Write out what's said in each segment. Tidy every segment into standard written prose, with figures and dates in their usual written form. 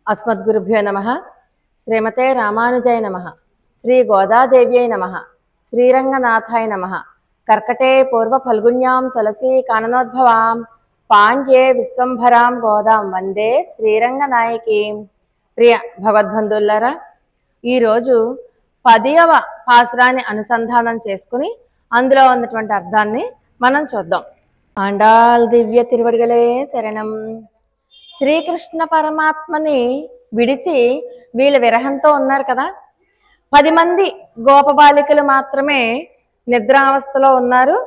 अस्मद्गुरुभ्यो नमः। श्रीमते रामानुजाय नमः। श्री गोदादेव्यै नमः। श्रीरंगनाथाय नमः। कर्कटे पूर्व फल्गुन्यां तुलसी काननोद्भवां पाण्ड्ये विश्वंभरां गोदां वंदे శ్రీరంగనాయకీం। ప్రియ భగవద్బంధువులారా, ఈరోజు 10వ పాసురాన్ని అనుసంధానం చేసుకుని అందులో ఉన్నటువంటి అర్థాన్ని మనం చూద్దాం. ఆండాళ్ దివ్య తిరువడిగలే శరణం. శ్రీకృష్ణ పరమాత్మని విడిచి వీళ్ళ విరహంతో ఉన్నారు కదా. 10 మంది గోపబాలికలు మాత్రమే నిద్రావస్థలో ఉన్నారు.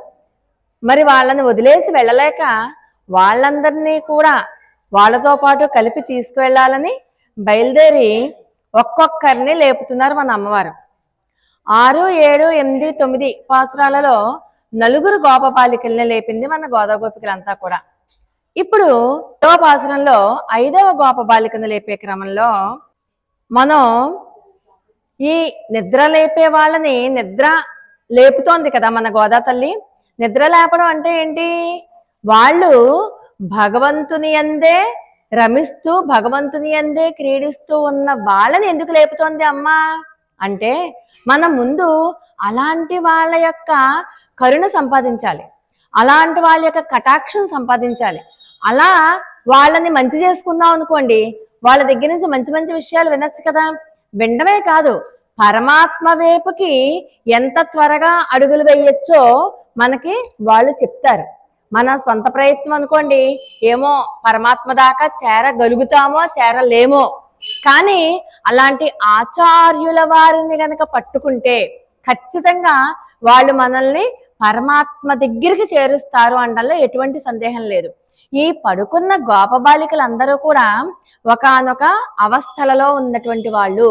మరి వాళ్ళని వదిలేసి వెళ్ళలేక వాళ్ళందరినీ కూడా వాళ్ళతో పాటు కలిపి తీసుకువెళ్ళాలని బయలుదేరి ఒక్కొక్కరిని లేపుతున్నారు మన అమ్మవారు. 6, 7, 8, 9 పాసురాలలో 4 గోపబాలికల్ని లేపింది మన గోదాగోపికలంతా కూడా. ఇప్పుడు 5వ పాసురంలో 5వ గోపబాలికను లేపే క్రమంలో మనం ఈ నిద్ర లేపే వాళ్ళని నిద్ర లేపుతోంది కదా మన గోదా తల్లి. నిద్ర లేపడం అంటే ఏంటి? వాళ్ళు భగవంతుని యందే రమిస్తూ భగవంతుని యందే క్రీడిస్తూ ఉన్న వాళ్ళని ఎందుకు లేపుతోంది అమ్మ అంటే, మనం ముందు అలాంటి వాళ్ళ యొక్క కరుణ సంపాదించాలి, అలాంటి వాళ్ళ యొక్క కటాక్షం సంపాదించాలి. అలా వాళ్ళని మంచి చేసుకుందాం అనుకోండి, వాళ్ళ దగ్గర నుంచి మంచి మంచి విషయాలు వినొచ్చు కదా. వినడమే కాదు, పరమాత్మ వైపుకి ఎంత త్వరగా అడుగులు వేయొచ్చో మనకి వాళ్ళు చెప్తారు. మన సొంత ప్రయత్నం అనుకోండి, ఏమో పరమాత్మ దాకా చేరగలుగుతామో చేరలేమో, కానీ అలాంటి ఆచార్యుల వారిని గనక పట్టుకుంటే ఖచ్చితంగా వాళ్ళు మనల్ని పరమాత్మ దగ్గరికి చేరుస్తారు అనడంలో ఎటువంటి సందేహం లేదు. ఈ పడుకున్న గోపబాలికలందరూ కూడా ఒకానొక అవస్థలలో ఉన్నటువంటి వాళ్ళు.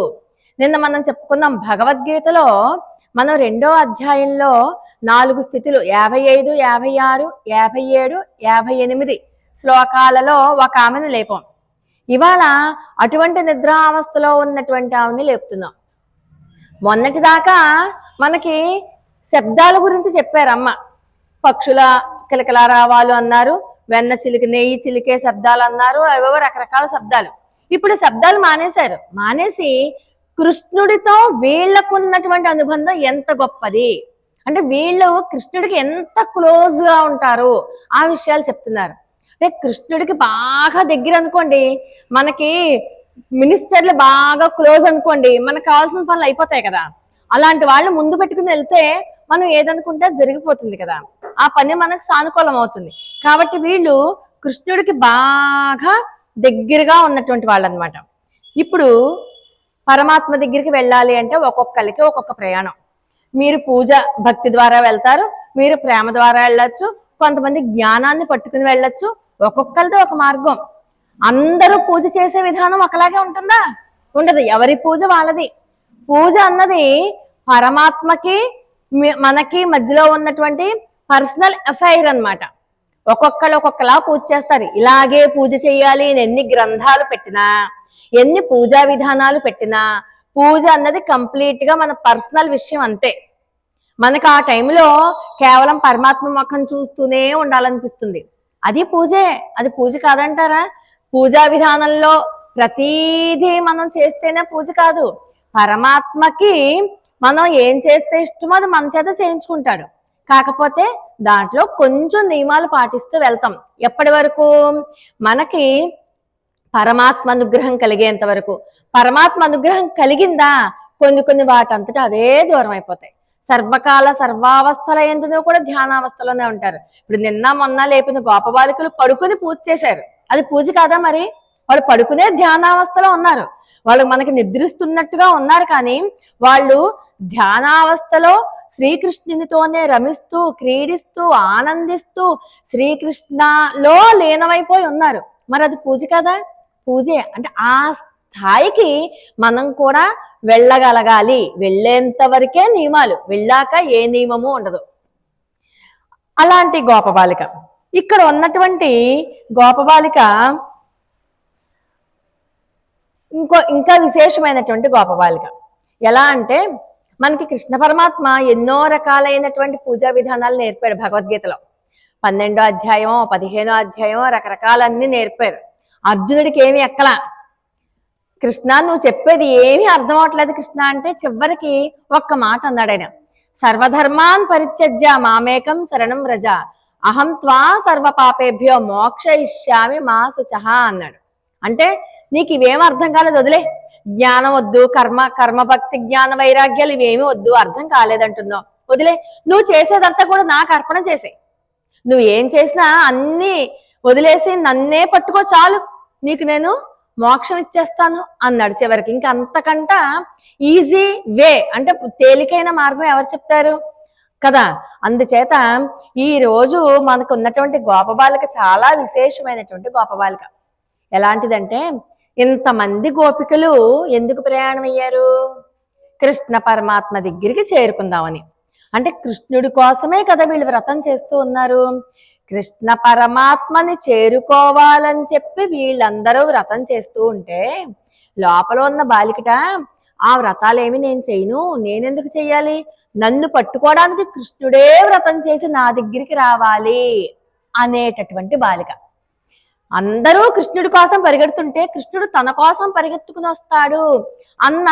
నిన్న మనం చెప్పుకున్నాం, భగవద్గీతలో మనం 2వ అధ్యాయంలో 4 స్థితులు 55, 56, 57, 58 శ్లోకాలలో ఒక ఆమెను లేపాం. ఇవాళ అటువంటి నిద్రా అవస్థలో ఉన్నటువంటి ఆమెని లేపుతున్నాం. మొన్నటిదాకా మనకి శబ్దాల గురించి చెప్పారమ్మ. పక్షుల కిలకిలారావాలు అన్నారు, వెన్న చిలికి నెయ్యి చిలికే శబ్దాలు అన్నారు, అవేవో రకరకాల శబ్దాలు. ఇప్పుడు శబ్దాలు మానేశారు. మానేసి కృష్ణుడితో వీళ్ళకున్నటువంటి అనుబంధం ఎంత గొప్పది అంటే, వీళ్ళు కృష్ణుడికి ఎంత క్లోజ్ గా ఉంటారు ఆ విషయాలు చెప్తున్నారు. అంటే కృష్ణుడికి బాగా దగ్గర అనుకోండి, మనకి మినిస్టర్లు బాగా క్లోజ్ అనుకోండి, మనకు కావాల్సిన పనులు అయిపోతాయి కదా. అలాంటి వాళ్ళు ముందు పెట్టుకుని వెళ్తే మనం ఏదనుకుంటే జరిగిపోతుంది కదా, ఆ పని మనకు సానుకూలం అవుతుంది. కాబట్టి వీళ్ళు కృష్ణుడికి బాగా దగ్గరగా ఉన్నటువంటి వాళ్ళు అనమాట. ఇప్పుడు పరమాత్మ దగ్గరికి వెళ్ళాలి అంటే ఒక్కొక్కరికి ఒక్కొక్క ప్రయాణం. మీరు పూజ భక్తి ద్వారా వెళ్తారు, మీరు ప్రేమ ద్వారా వెళ్ళొచ్చు, కొంతమంది జ్ఞానాన్ని పట్టుకుని వెళ్ళొచ్చు. ఒక్కొక్కరితో ఒక మార్గం. అందరూ పూజ చేసే విధానం ఒకలాగే ఉంటుందా? ఉండదు. ఎవరి పూజ వాళ్ళది. పూజ అన్నది పరమాత్మకి మనకి మధ్యలో ఉన్నటువంటి పర్సనల్ అఫైర్ అన్నమాట. ఒక్కొక్కరు ఒక్కొక్కలా పూజ చేస్తారు. ఇలాగే పూజ చేయాలి అని ఎన్ని గ్రంథాలు పెట్టినా, ఎన్ని పూజా విధానాలు పెట్టినా, పూజ అన్నది కంప్లీట్ గా మన పర్సనల్ విషయం అంతే. మనకు ఆ టైంలో కేవలం పరమాత్మ ముఖం చూస్తూనే ఉండాలనిపిస్తుంది. అది పూజే. అది పూజ కాదంటారా? పూజా విధానంలో ప్రతీదీ మనం చేస్తేనే పూజ కాదు. పరమాత్మకి మనం ఏం చేస్తే ఇష్టమో అది మన చేత చేయించుకుంటాడు. కాకపోతే దాంట్లో కొంచెం నియమాలు పాటిస్తూ వెళ్తాం. ఎప్పటి వరకు? మనకి పరమాత్మ అనుగ్రహం కలిగేంత వరకు. పరమాత్మ అనుగ్రహం కలిగిందా, కొన్ని వాటంతటా అవే దూరం అయిపోతాయి. సర్వకాల సర్వావస్థల ఎందులో కూడా ధ్యానావస్థలోనే ఉంటారు. ఇప్పుడు నిన్న మొన్న లేపిన గోపబాలికలు పడుకుని పూజ చేశారు. అది పూజ కాదా? మరి వాళ్ళు పడుకునే ధ్యానావస్థలో ఉన్నారు. వాళ్ళు మనకి నిద్రిస్తున్నట్టుగా ఉన్నారు, కానీ వాళ్ళు ధ్యానావస్థలో శ్రీకృష్ణునితోనే రమిస్తూ క్రీడిస్తూ ఆనందిస్తూ శ్రీకృష్ణలో లీనమైపోయి ఉన్నారు. మరి అది పూజ కదా? పూజే. అంటే ఆ స్థాయికి మనం కూడా వెళ్ళగలగాలి. వెళ్ళేంత వరకే నియమాలు, వెళ్ళాక ఏ నియమము ఉండదు. అలాంటి గోపబాలిక ఇక్కడ ఉన్నటువంటి గోపబాలిక ఇంకా విశేషమైనటువంటి గోపబాలిక. ఎలా అంటే, మనకి కృష్ణ పరమాత్మ ఎన్నో రకాలైనటువంటి పూజా విధానాలు నేర్పాడు భగవద్గీతలో. 12వ అధ్యాయమో 15వ అధ్యాయమో రకరకాలన్నీ నేర్పారు. అర్జునుడికి ఏమి ఎక్కలా. కృష్ణ నువ్వు చెప్పేది ఏమీ అర్థం అవట్లేదు కృష్ణ అంటే చివరికి ఒక్క మాట అన్నాడు ఆయన. సర్వధర్మాన్ పరిత్యజ్య మామేకం శరణం వ్రజ అహం త్వా సర్వ పాపేభ్యో మోక్షయిష్యామి మా శుచః అన్నాడు. అంటే నీకు ఇవేం అర్థం కాలేదు, వదిలే. జ్ఞానం వద్దు, కర్మభక్తి జ్ఞాన వైరాగ్యాలు ఇవేమి వద్దు, అర్థం కాలేదంటున్నావు, వదిలే. నువ్వు చేసేదంతా కూడా నాకు అర్పణ చేసే. నువ్వు ఏం చేసినా అన్ని వదిలేసి నన్నే పట్టుకో చాలు, నీకు నేను మోక్షం ఇచ్చేస్తాను అన్నాడు చివరికి. ఇంకా అంతకంట ఈజీ వే అంటే తేలికైన మార్గం ఎవరు చెప్తారు కదా. అందుచేత ఈ రోజు మనకు ఉన్నటువంటి గోపబాలిక చాలా విశేషమైనటువంటి గోపబాలిక. ఎలాంటిదంటే ఇంతమంది గోపికలు ఎందుకు ప్రయాణం అయ్యారు? కృష్ణ పరమాత్మ దగ్గరికి చేరుకుందామని. అంటే కృష్ణుడి కోసమే కదా వీళ్ళు వ్రతం చేస్తూ ఉన్నారు. కృష్ణ పరమాత్మని చేరుకోవాలని చెప్పి వీళ్ళందరూ వ్రతం చేస్తూ ఉంటే లోపల ఉన్న బాలికట ఆ వ్రతాలేమి నేను చేయను, నేనెందుకు చెయ్యాలి, నన్ను పట్టుకోవడానికి కృష్ణుడే వ్రతం చేసి నా దగ్గరికి రావాలి అనేటటువంటి బాలిక. అందరూ కృష్ణుడి కోసం పరిగెడుతుంటే కృష్ణుడు తన కోసం పరిగెత్తుకుని వస్తాడు అన్న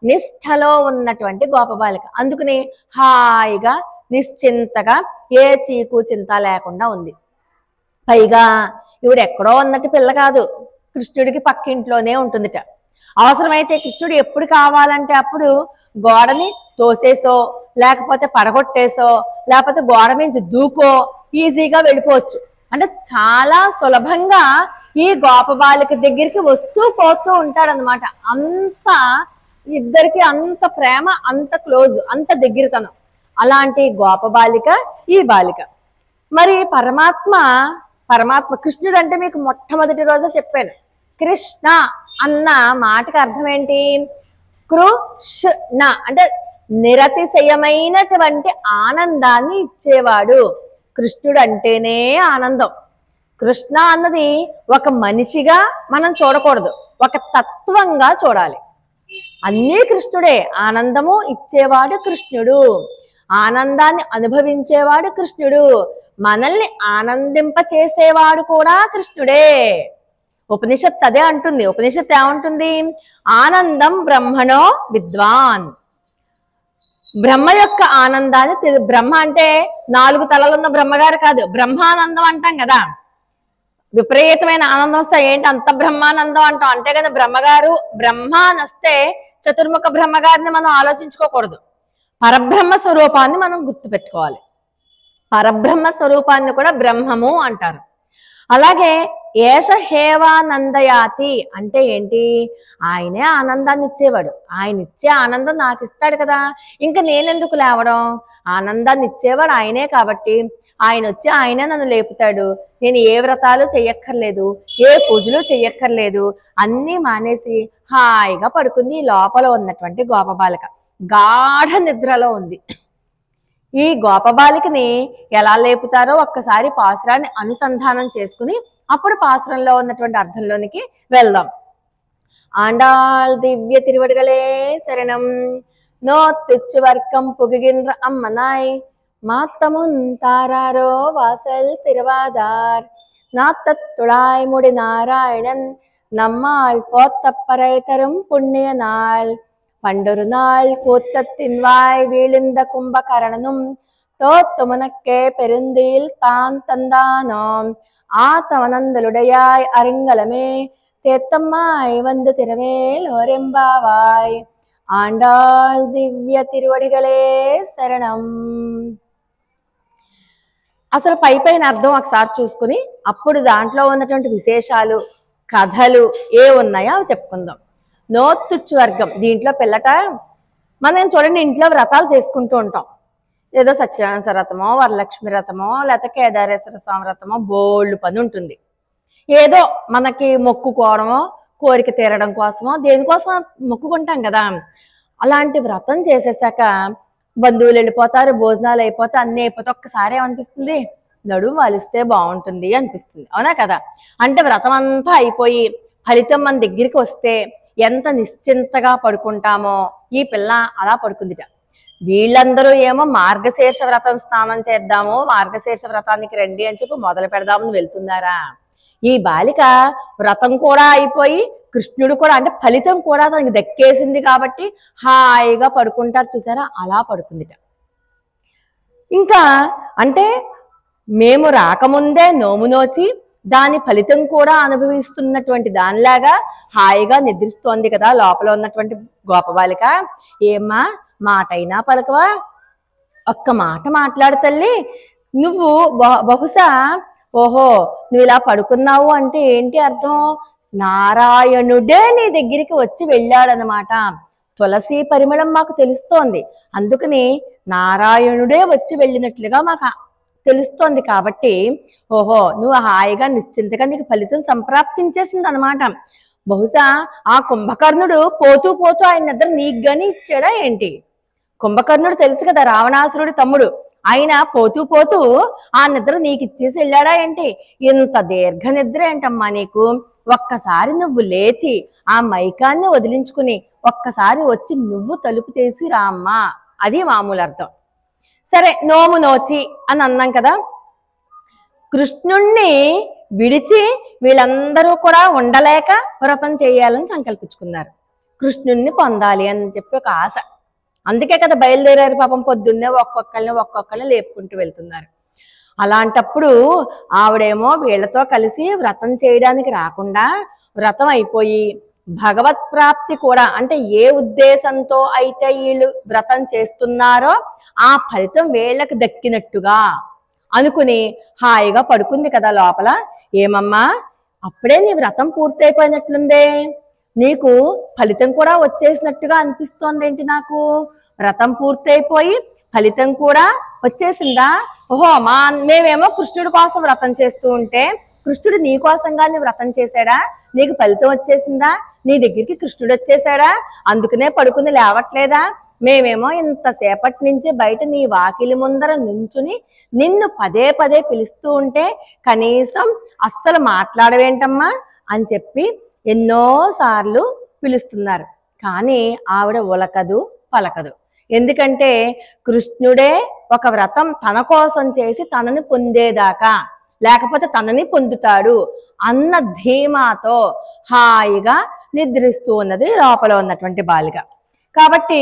నిష్ఠలో ఉన్నటువంటి గోపబాలిక. అందుకని హాయిగా నిశ్చింతగా ఏ చీకు చింత లేకుండా ఉంది. పైగా ఇవిడు ఎక్కడో ఉన్నట్టు పిల్ల కాదు, కృష్ణుడికి పక్కింట్లోనే ఉంటుందిట. అవసరమైతే కృష్ణుడు ఎప్పుడు కావాలంటే అప్పుడు గోడని తోసేసో లేకపోతే పడగొట్టేసో లేకపోతే గోడ మీద దూకో ఈజీగా వెళ్ళిపోవచ్చు. అంటే చాలా సులభంగా ఈ గోపబాలిక దగ్గరికి వస్తూ పోతూ ఉంటాడనమాట. అంత ఇద్దరికి అంత ప్రేమ, అంత క్లోజ్, అంత దగ్గరతనం. అలాంటి గోపబాలిక ఈ బాలిక. మరి పరమాత్మ కృష్ణుడు అంటే మీకు మొట్టమొదటి రోజు చెప్పాను. కృష్ణ అన్న మాటకి అర్థం ఏంటి? కృష్ణ అంటే నిరతిశయమైనటువంటి ఆనందాన్ని ఇచ్చేవాడు. కృష్ణుడు అంటేనే ఆనందం. కృష్ణ అన్నది ఒక మనిషిగా మనం చూడకూడదు, ఒక తత్వంగా చూడాలి. అన్నీ కృష్ణుడే. ఆనందము ఇచ్చేవాడు కృష్ణుడు, ఆనందాన్ని అనుభవించేవాడు కృష్ణుడు, మనల్ని ఆనందింప చేసేవాడు కూడా కృష్ణుడే. ఉపనిషత్తు అదే అంటుంది. ఉపనిషత్తు ఏమంటుంది? ఆనందం బ్రహ్మణో విద్వాన్. బ్రహ్మ యొక్క ఆనందాన్ని బ్రహ్మ అంటే 4 తలలున్న బ్రహ్మగారు కాదు, బ్రహ్మానందం అంటాం కదా. విపరీతమైన ఆనందం వస్తే ఏంటి అంత బ్రహ్మానందం అంటాం అంటే కదా. బ్రహ్మ అని వస్తే చతుర్ముఖ బ్రహ్మగారిని మనం ఆలోచించుకోకూడదు, పరబ్రహ్మ స్వరూపాన్ని మనం గుర్తుపెట్టుకోవాలి. పరబ్రహ్మ స్వరూపాన్ని కూడా బ్రహ్మము అంటారు. అలాగే ఏష హేవానందయాతి అంటే ఏంటి? ఆయనే ఆనందాన్ని ఇచ్చేవాడు. ఆయన ఇచ్చే ఆనందం నాకు ఇస్తాడు కదా, ఇంకా నేనెందుకు లేవడం? ఆనందాన్ని ఇచ్చేవాడు ఆయనే కాబట్టి ఆయన వచ్చి ఆయనే నన్ను లేపుతాడు. నేను ఏ వ్రతాలు చెయ్యక్కర్లేదు, ఏ పూజలు చెయ్యక్కర్లేదు, అన్నీ మానేసి హాయిగా పడుకుంది. లోపల ఉన్నటువంటి గోపబాలిక గాఢ నిద్రలో ఉంది. ఈ గోపబాలికని ఎలా లేపుతారో ఒక్కసారి పాసురాన్ని అనుసంధానం చేసుకుని అప్పుడు పాసురంలో ఉన్నటువంటి అర్థంలోనికి వెళ్దాం. ఆండాళ్ దివ్య తిరువడిగలే శరణం. నో తిచ్చువర్కం పుగిగిன்ற అమ్మనాయ్ மாத்தமுன் தாராரோ வாசல் திருவாதார் நாத்தத்துழாய் முடி நாராயணன் நம்மால் போத்தப்பறை தரும் புண்ணிய நாள் பண்டொரு நாள் கூத்தத்தின் வாய் வீழிந்த கும்பகரணனும் தோத்துமுனக்கே பெருந்தில் தான் தந்தானோம் ஆத்தவனந்தலுடையாய் அருங்கலமே தேத்தம்மாய் வந்து திரவேல் ஓரெம்பாவாய். ఆండాళ్ దివ్య తిరువడిగలే శరణం. అసలు పైన అర్థం ఒకసారి చూసుకుని అప్పుడు దాంట్లో ఉన్నటువంటి విశేషాలు కథలు ఏ ఉన్నాయో అవి చెప్పుకుందాం. నోత్తుచ్చు వర్గం దీంట్లో పిల్లట మనం చూడండి ఇంట్లో వ్రతాలు చేసుకుంటూ ఉంటాం. ఏదో సత్యనారాయణ వ్రతమో, వరలక్ష్మి వ్రతమో, లేకపోతే కేదారేశ్వర స్వామి వ్రతమో, బోళ్ళు పని ఉంటుంది. ఏదో మనకి మొక్కుకోవడమో, కోరిక తీరడం కోసమో, దేనికోసం మొక్కుకుంటాం కదా. అలాంటి వ్రతం చేసేసాక బంధువులు వెళ్ళిపోతారు, భోజనాలు అయిపోతే అన్నీ అయిపోతే ఒక్కసారి ఏమనిపిస్తుంది? నడుము వాలిస్తే బాగుంటుంది అనిపిస్తుంది, అవునా కదా. అంటే వ్రతం అంతా అయిపోయి ఫలితం మన దగ్గరికి వస్తే ఎంత నిశ్చింతగా పడుకుంటామో. ఈ పిల్ల అలా పడుకుందిట. వీళ్ళందరూ ఏమో మార్గశీర్ష వ్రతం స్నానం చేద్దాము, మార్గశీర్ష వ్రతానికి రండి అని చెప్పి మొదలు పెడదామని వెళ్తున్నారా. ఈ బాలిక వ్రతం కూడా అయిపోయి కృష్ణుడు కూడా అంటే ఫలితం కూడా తనకి దక్కేసింది కాబట్టి హాయిగా పడుకుంటారు చూసారా, అలా పడుకుందిట. ఇంకా అంటే మేము రాకముందే నోము నోచి దాని ఫలితం కూడా అనుభవిస్తున్నటువంటి దానిలాగా హాయిగా నిద్రిస్తోంది కదా లోపల ఉన్నటువంటి గోపబాలిక. ఏమ్మా మాటైనా పలకవా, ఒక్క మాట మాట్లాడు తల్లి. నువ్వు బహుశా ఓహో నువ్వు ఇలా పడుకున్నావు అంటే ఏంటి అర్థం, నారాయణుడే నీ దగ్గరికి వచ్చి వెళ్ళాడనమాట. తులసి పరిమళం మాకు తెలుస్తోంది, అందుకని నారాయణుడే వచ్చి వెళ్ళినట్లుగా మాకు తెలుస్తోంది. కాబట్టి ఓహో నువ్వు హాయిగా నిశ్చింతగా నీకు ఫలితం సంప్రాప్తించేసింది అనమాట. బహుశా ఆ కుంభకర్ణుడు పోతూ పోతూ ఆయన నిద్ర నీకు గాని ఇచ్చాడా ఏంటి? కుంభకర్ణుడు తెలుసు కదా, రావణాసురుడి తమ్ముడు. ఆయన పోతూ పోతూ ఆ నిద్ర నీకు ఇచ్చేసి వెళ్ళాడా ఏంటి? ఇంత దీర్ఘ నిద్ర ఏంటమ్మా నీకు? ఒక్కసారి నువ్వు లేచి ఆ మైకాన్ని వదిలించుకుని ఒక్కసారి వచ్చి నువ్వు తలుపు తీసి రామ్మా, అది మామూలు అర్థం. సరే నోము నోచి అని అన్నాం కదా. కృష్ణుణ్ణి విడిచి వీళ్ళందరూ కూడా ఉండలేక వ్రతం చేయాలని సంకల్పించుకున్నారు. కృష్ణుణ్ణి పొందాలి అని చెప్పి ఒక ఆశ. అందుకే కదా బయలుదేరారు పాపం, పొద్దున్నే ఒక్కొక్కళ్ళని లేపుకుంటూ వెళ్తున్నారు. అలాంటప్పుడు ఆవిడేమో వీళ్ళతో కలిసి వ్రతం చేయడానికి రాకుండా వ్రతం అయిపోయి భగవత్ ప్రాప్తి కూడా అంటే ఏ ఉద్దేశంతో అయితే వీళ్ళు వ్రతం చేస్తున్నారో ఆ ఫలితం వీళ్ళకి దక్కినట్టుగా అనుకుని హాయిగా పడుకుంది కదా లోపల. ఏమమ్మా అప్పుడే నీ వ్రతం పూర్తయిపోయినట్లుందే, నీకు ఫలితం కూడా వచ్చేసినట్టుగా అనిపిస్తోందేంటి నాకు? వ్రతం పూర్తయిపోయి ఫలితం కూడా వచ్చేసిందా? ఓహో మేమేమో కృష్ణుడి కోసం వ్రతం చేస్తూ ఉంటే కృష్ణుడు నీ కోసంగానే వ్రతం చేశాడా? నీకు ఫలితం వచ్చేసిందా? నీ దగ్గరికి కృష్ణుడు వచ్చేసాడా? అందుకనే పడుకుని లేవట్లేదా? మేమేమో ఇంతసేపటి నుంచి బయట నీ వాకిలి ముందర నుంచుని నిన్ను పదే పదే పిలుస్తూ ఉంటే కనీసం అస్సలు మాట్లాడవేంటమ్మా అని చెప్పి ఎన్నోసార్లు పిలుస్తున్నారు. కానీ ఆవిడ ఉలకదు పలకదు. ఎందుకంటే కృష్ణుడే ఒక వ్రతం తన కోసం చేసి తనని పొందేదాకా లేకపోతే తనని పొందుతాడు అన్న ధీమాతో హాయిగా నిద్రిస్తూ ఉన్నది లోపల ఉన్నటువంటి బాలిక. కాబట్టి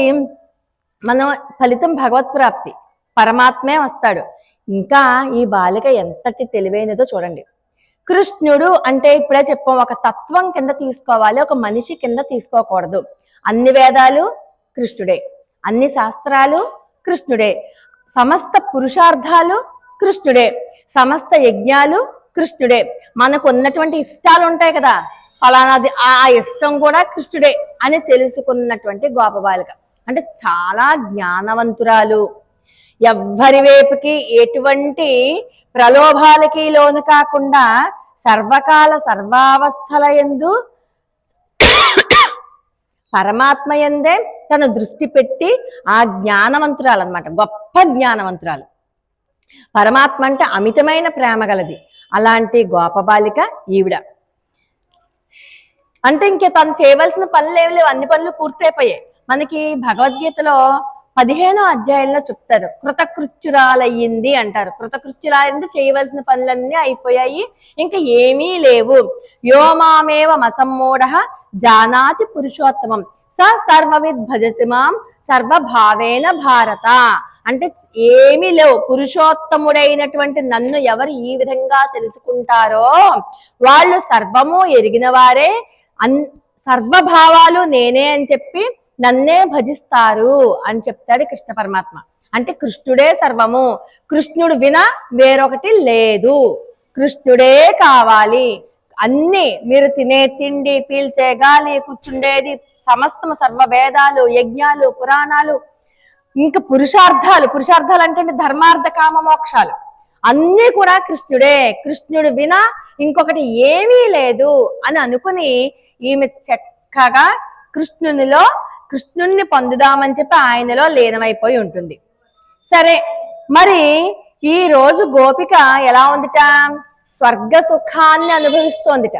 మనం ఫలితం భగవత్ ప్రాప్తి, పరమాత్మే వస్తాడు. ఇంకా ఈ బాలిక ఎంతటి తెలివైనదో చూడండి. కృష్ణుడు అంటే ఇప్పుడే చెప్పాం, ఒక తత్వం కింద తీసుకోవాలి, ఒక మనిషి కింద తీసుకోకూడదు. అన్ని వేదాలు కృష్ణుడే, అన్ని శాస్త్రాలు కృష్ణుడే, సమస్త పురుషార్థాలు కృష్ణుడే, సమస్త యజ్ఞాలు కృష్ణుడే. మనకు ఉన్నటువంటి ఇష్టాలు ఉంటాయి కదా, ఫలానాది ఆ ఇష్టం కూడా కృష్ణుడే అని తెలుసుకున్నటువంటి గోపబాలిక. అంటే చాలా జ్ఞానవంతురాలు, ఎవ్వరి వైపుకి ఎటువంటి ప్రలోభాలకి లోను కాకుండా సర్వకాల సర్వావస్థల యందు పరమాత్మ యందే తన దృష్టి పెట్టి ఆ జ్ఞానవంతురాలు అన్నమాట, గొప్ప జ్ఞానవంతురాలు. పరమాత్మ అంటే అమితమైన ప్రేమ గలది. అలాంటి గోపబాలిక ఈవిడ. అంటే ఇంకే తను చేయవలసిన పనులు ఏమి లేవు, అన్ని పనులు పూర్తయిపోయాయి. మనకి భగవద్గీతలో 15వ అధ్యాయంలో చెప్తారు, కృతకృత్యురాలయ్యింది అంటారు. కృతకృత్యురాలైంది, చేయవలసిన పనులన్నీ అయిపోయాయి, ఇంకా ఏమీ లేవు. యోమామేవ మసమ్మూఢః జానాతి పురుషోత్తమం స సర్వవిద్ భజతి మాం సర్వభావేన భారత. అంటే ఏమీ లేవు, పురుషోత్తముడైనటువంటి నన్ను ఎవరు ఈ విధంగా తెలుసుకుంటారో వాళ్ళు సర్వము ఎరిగిన వారే, సర్వభావాలు నేనే అని చెప్పి నన్నే భజిస్తారు అని చెప్తాడు కృష్ణ పరమాత్మ. అంటే కృష్ణుడే సర్వము, కృష్ణుడు వినా వేరొకటి లేదు, కృష్ణుడే కావాలి. అన్ని మీరు తినే తిండి, పీల్చే గాలి, కూర్చుండేది, సమస్తము సర్వ వేదాలు, యజ్ఞాలు, పురాణాలు, ఇంకా పురుషార్థాలు అంటే ధర్మార్థ కామ మోక్షాలు అన్నీ కూడా కృష్ణుడే. కృష్ణుడు వినా ఇంకొకటి ఏమీ లేదు అని అనుకుని ఈమె చక్కగా కృష్ణుణ్ణి పొందుదామని చెప్పి ఆయనలో లీనమైపోయి ఉంటుంది. సరే మరి ఈ రోజు గోపిక ఎలా ఉందిట? స్వర్గ సుఖాన్ని అనుభవిస్తోందిట.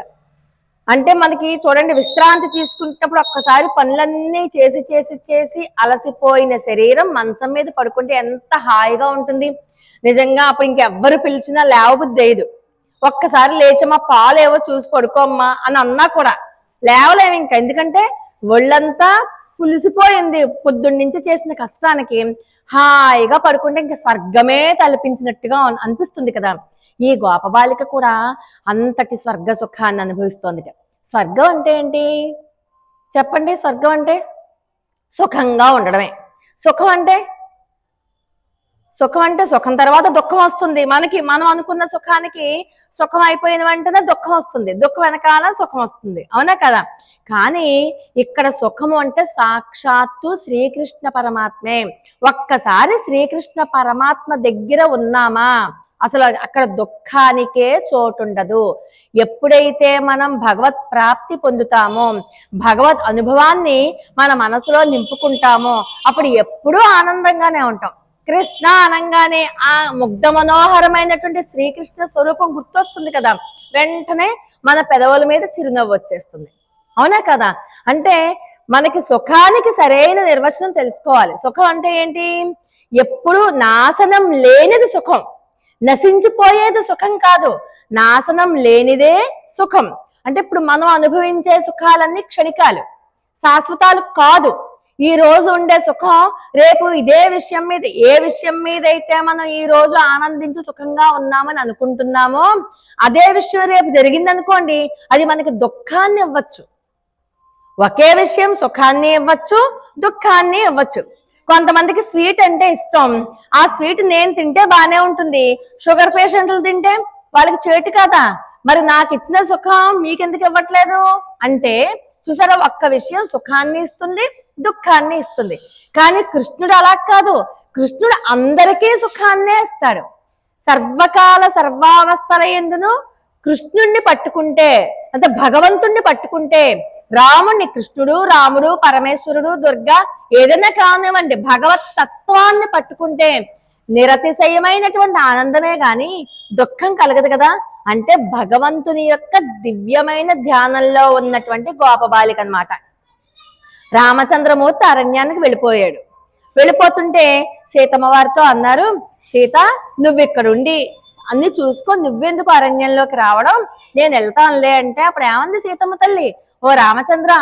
అంటే మనకి చూడండి, విశ్రాంతి తీసుకున్నప్పుడు ఒక్కసారి పనులన్నీ చేసి చేసి చేసి అలసిపోయిన శరీరం మంచం మీద పడుకుంటే ఎంత హాయిగా ఉంటుంది నిజంగా. అప్పుడు ఇంకెవ్వరు పిలిచినా లేవబుద్ధి లేదు. ఒక్కసారి లేచమ్మా పాలేవో చూసి పడుకోమ్మా అని అన్నా కూడా లేవలేము ఇంకా, ఎందుకంటే ఒళ్ళంతా పులిసిపోయింది పొద్దున్న నుంచి చేసిన కష్టానికి. హాయిగా పడుకుంటే ఇంకా స్వర్గమే తలపించినట్టుగా అనిపిస్తుంది కదా. ఈ గోపబాలిక కూడా అంతటి స్వర్గ సుఖాన్ని అనుభవిస్తోంది. స్వర్గం అంటే ఏంటి చెప్పండి? స్వర్గం అంటే సుఖంగా ఉండడమే. సుఖం అంటే సుఖం తర్వాత దుఃఖం వస్తుంది మనకి. మనం అనుకున్న సుఖానికి సుఖం అయిపోయిన వెంటనే దుఃఖం వస్తుంది, దుఃఖం వెనకాల సుఖం వస్తుంది, అవునా కదా? కానీ ఇక్కడ సుఖము అంటే సాక్షాత్తు శ్రీకృష్ణ పరమాత్మే. ఒక్కసారి శ్రీకృష్ణ పరమాత్మ దగ్గర ఉన్నామా అసలు అక్కడ దుఃఖానికే చోటుండదు. ఎప్పుడైతే మనం భగవత్ ప్రాప్తి పొందుతామో, భగవత్ అనుభవాన్ని మన మనసులో నింపుకుంటామో అప్పుడు ఎప్పుడూ ఆనందంగానే ఉంటాం. కృష్ణ అనగానే ఆ ముగ్ధ మనోహరమైనటువంటి శ్రీకృష్ణ స్వరూపం గుర్తొస్తుంది కదా, వెంటనే మన పెదవుల మీద చిరునవ్వు వచ్చేస్తుంది, అవునా కదా? అంటే మనకి సుఖానికి సరైన నిర్వచనం తెలుసుకోవాలి. సుఖం అంటే ఏంటి? ఎప్పుడు నాశనం లేనిది సుఖం, నశించిపోయేది సుఖం కాదు, నాశనం లేనిదే సుఖం. అంటే ఇప్పుడు మనం అనుభవించే సుఖాలన్నీ క్షణికాలు, శాశ్వతాలు కాదు. ఈ రోజు ఉండే సుఖం రేపు ఇదే విషయం మీద, ఏ విషయం మీద అయితే మనం ఈ రోజు ఆనందించి సుఖంగా ఉన్నామని అనుకుంటున్నామో అదే విషయం రేపు జరిగిందనుకోండి, అది మనకి దుఃఖాన్ని ఇవ్వచ్చు. ఒకే విషయం సుఖాన్ని ఇవ్వచ్చు, దుఃఖాన్ని ఇవ్వచ్చు. కొంతమందికి స్వీట్ అంటే ఇష్టం, ఆ స్వీట్ నేను తింటే బాగానే ఉంటుంది, షుగర్ పేషెంట్లు తింటే వాళ్ళకి చేటు కదా, మరి నాకు ఇచ్చిన సుఖం మీకెందుకు ఇవ్వట్లేదు అంటే, చూసారా, ఒక్క విషయం సుఖాన్ని ఇస్తుంది, దుఃఖాన్ని ఇస్తుంది. కానీ కృష్ణుడు అలా కాదు, కృష్ణుడు అందరికీ సుఖాన్నే ఇస్తాడు. సర్వకాల సర్వావస్థల యందును కృష్ణుణ్ణి పట్టుకుంటే, అంటే భగవంతుణ్ణి పట్టుకుంటే, రాముణ్ణి, కృష్ణుడు, రాముడు, పరమేశ్వరుడు, దుర్గా ఏదైనా కానివ్వండి, భగవత్ తత్వాన్ని పట్టుకుంటే నిరతిశయమైనటువంటి ఆనందమే గాని దుఃఖం కలగదు కదా. అంటే భగవంతుని యొక్క దివ్యమైన ధ్యానంలో ఉన్నటువంటి గోపబాలిక అన్నమాట. రామచంద్రమూర్తి అరణ్యానికి వెళ్ళిపోయాడు. వెళ్ళిపోతుంటే సీతమ్మ వారితో అన్నారు, సీత నువ్వు ఇక్కడుండి అన్ని చూసుకో, నువ్వెందుకు అరణ్యంలోకి రావడం, నేను వెళ్తానులే అంటే అప్పుడు ఏమంది సీతమ్మ తల్లి, ఓ రామచంద్ర,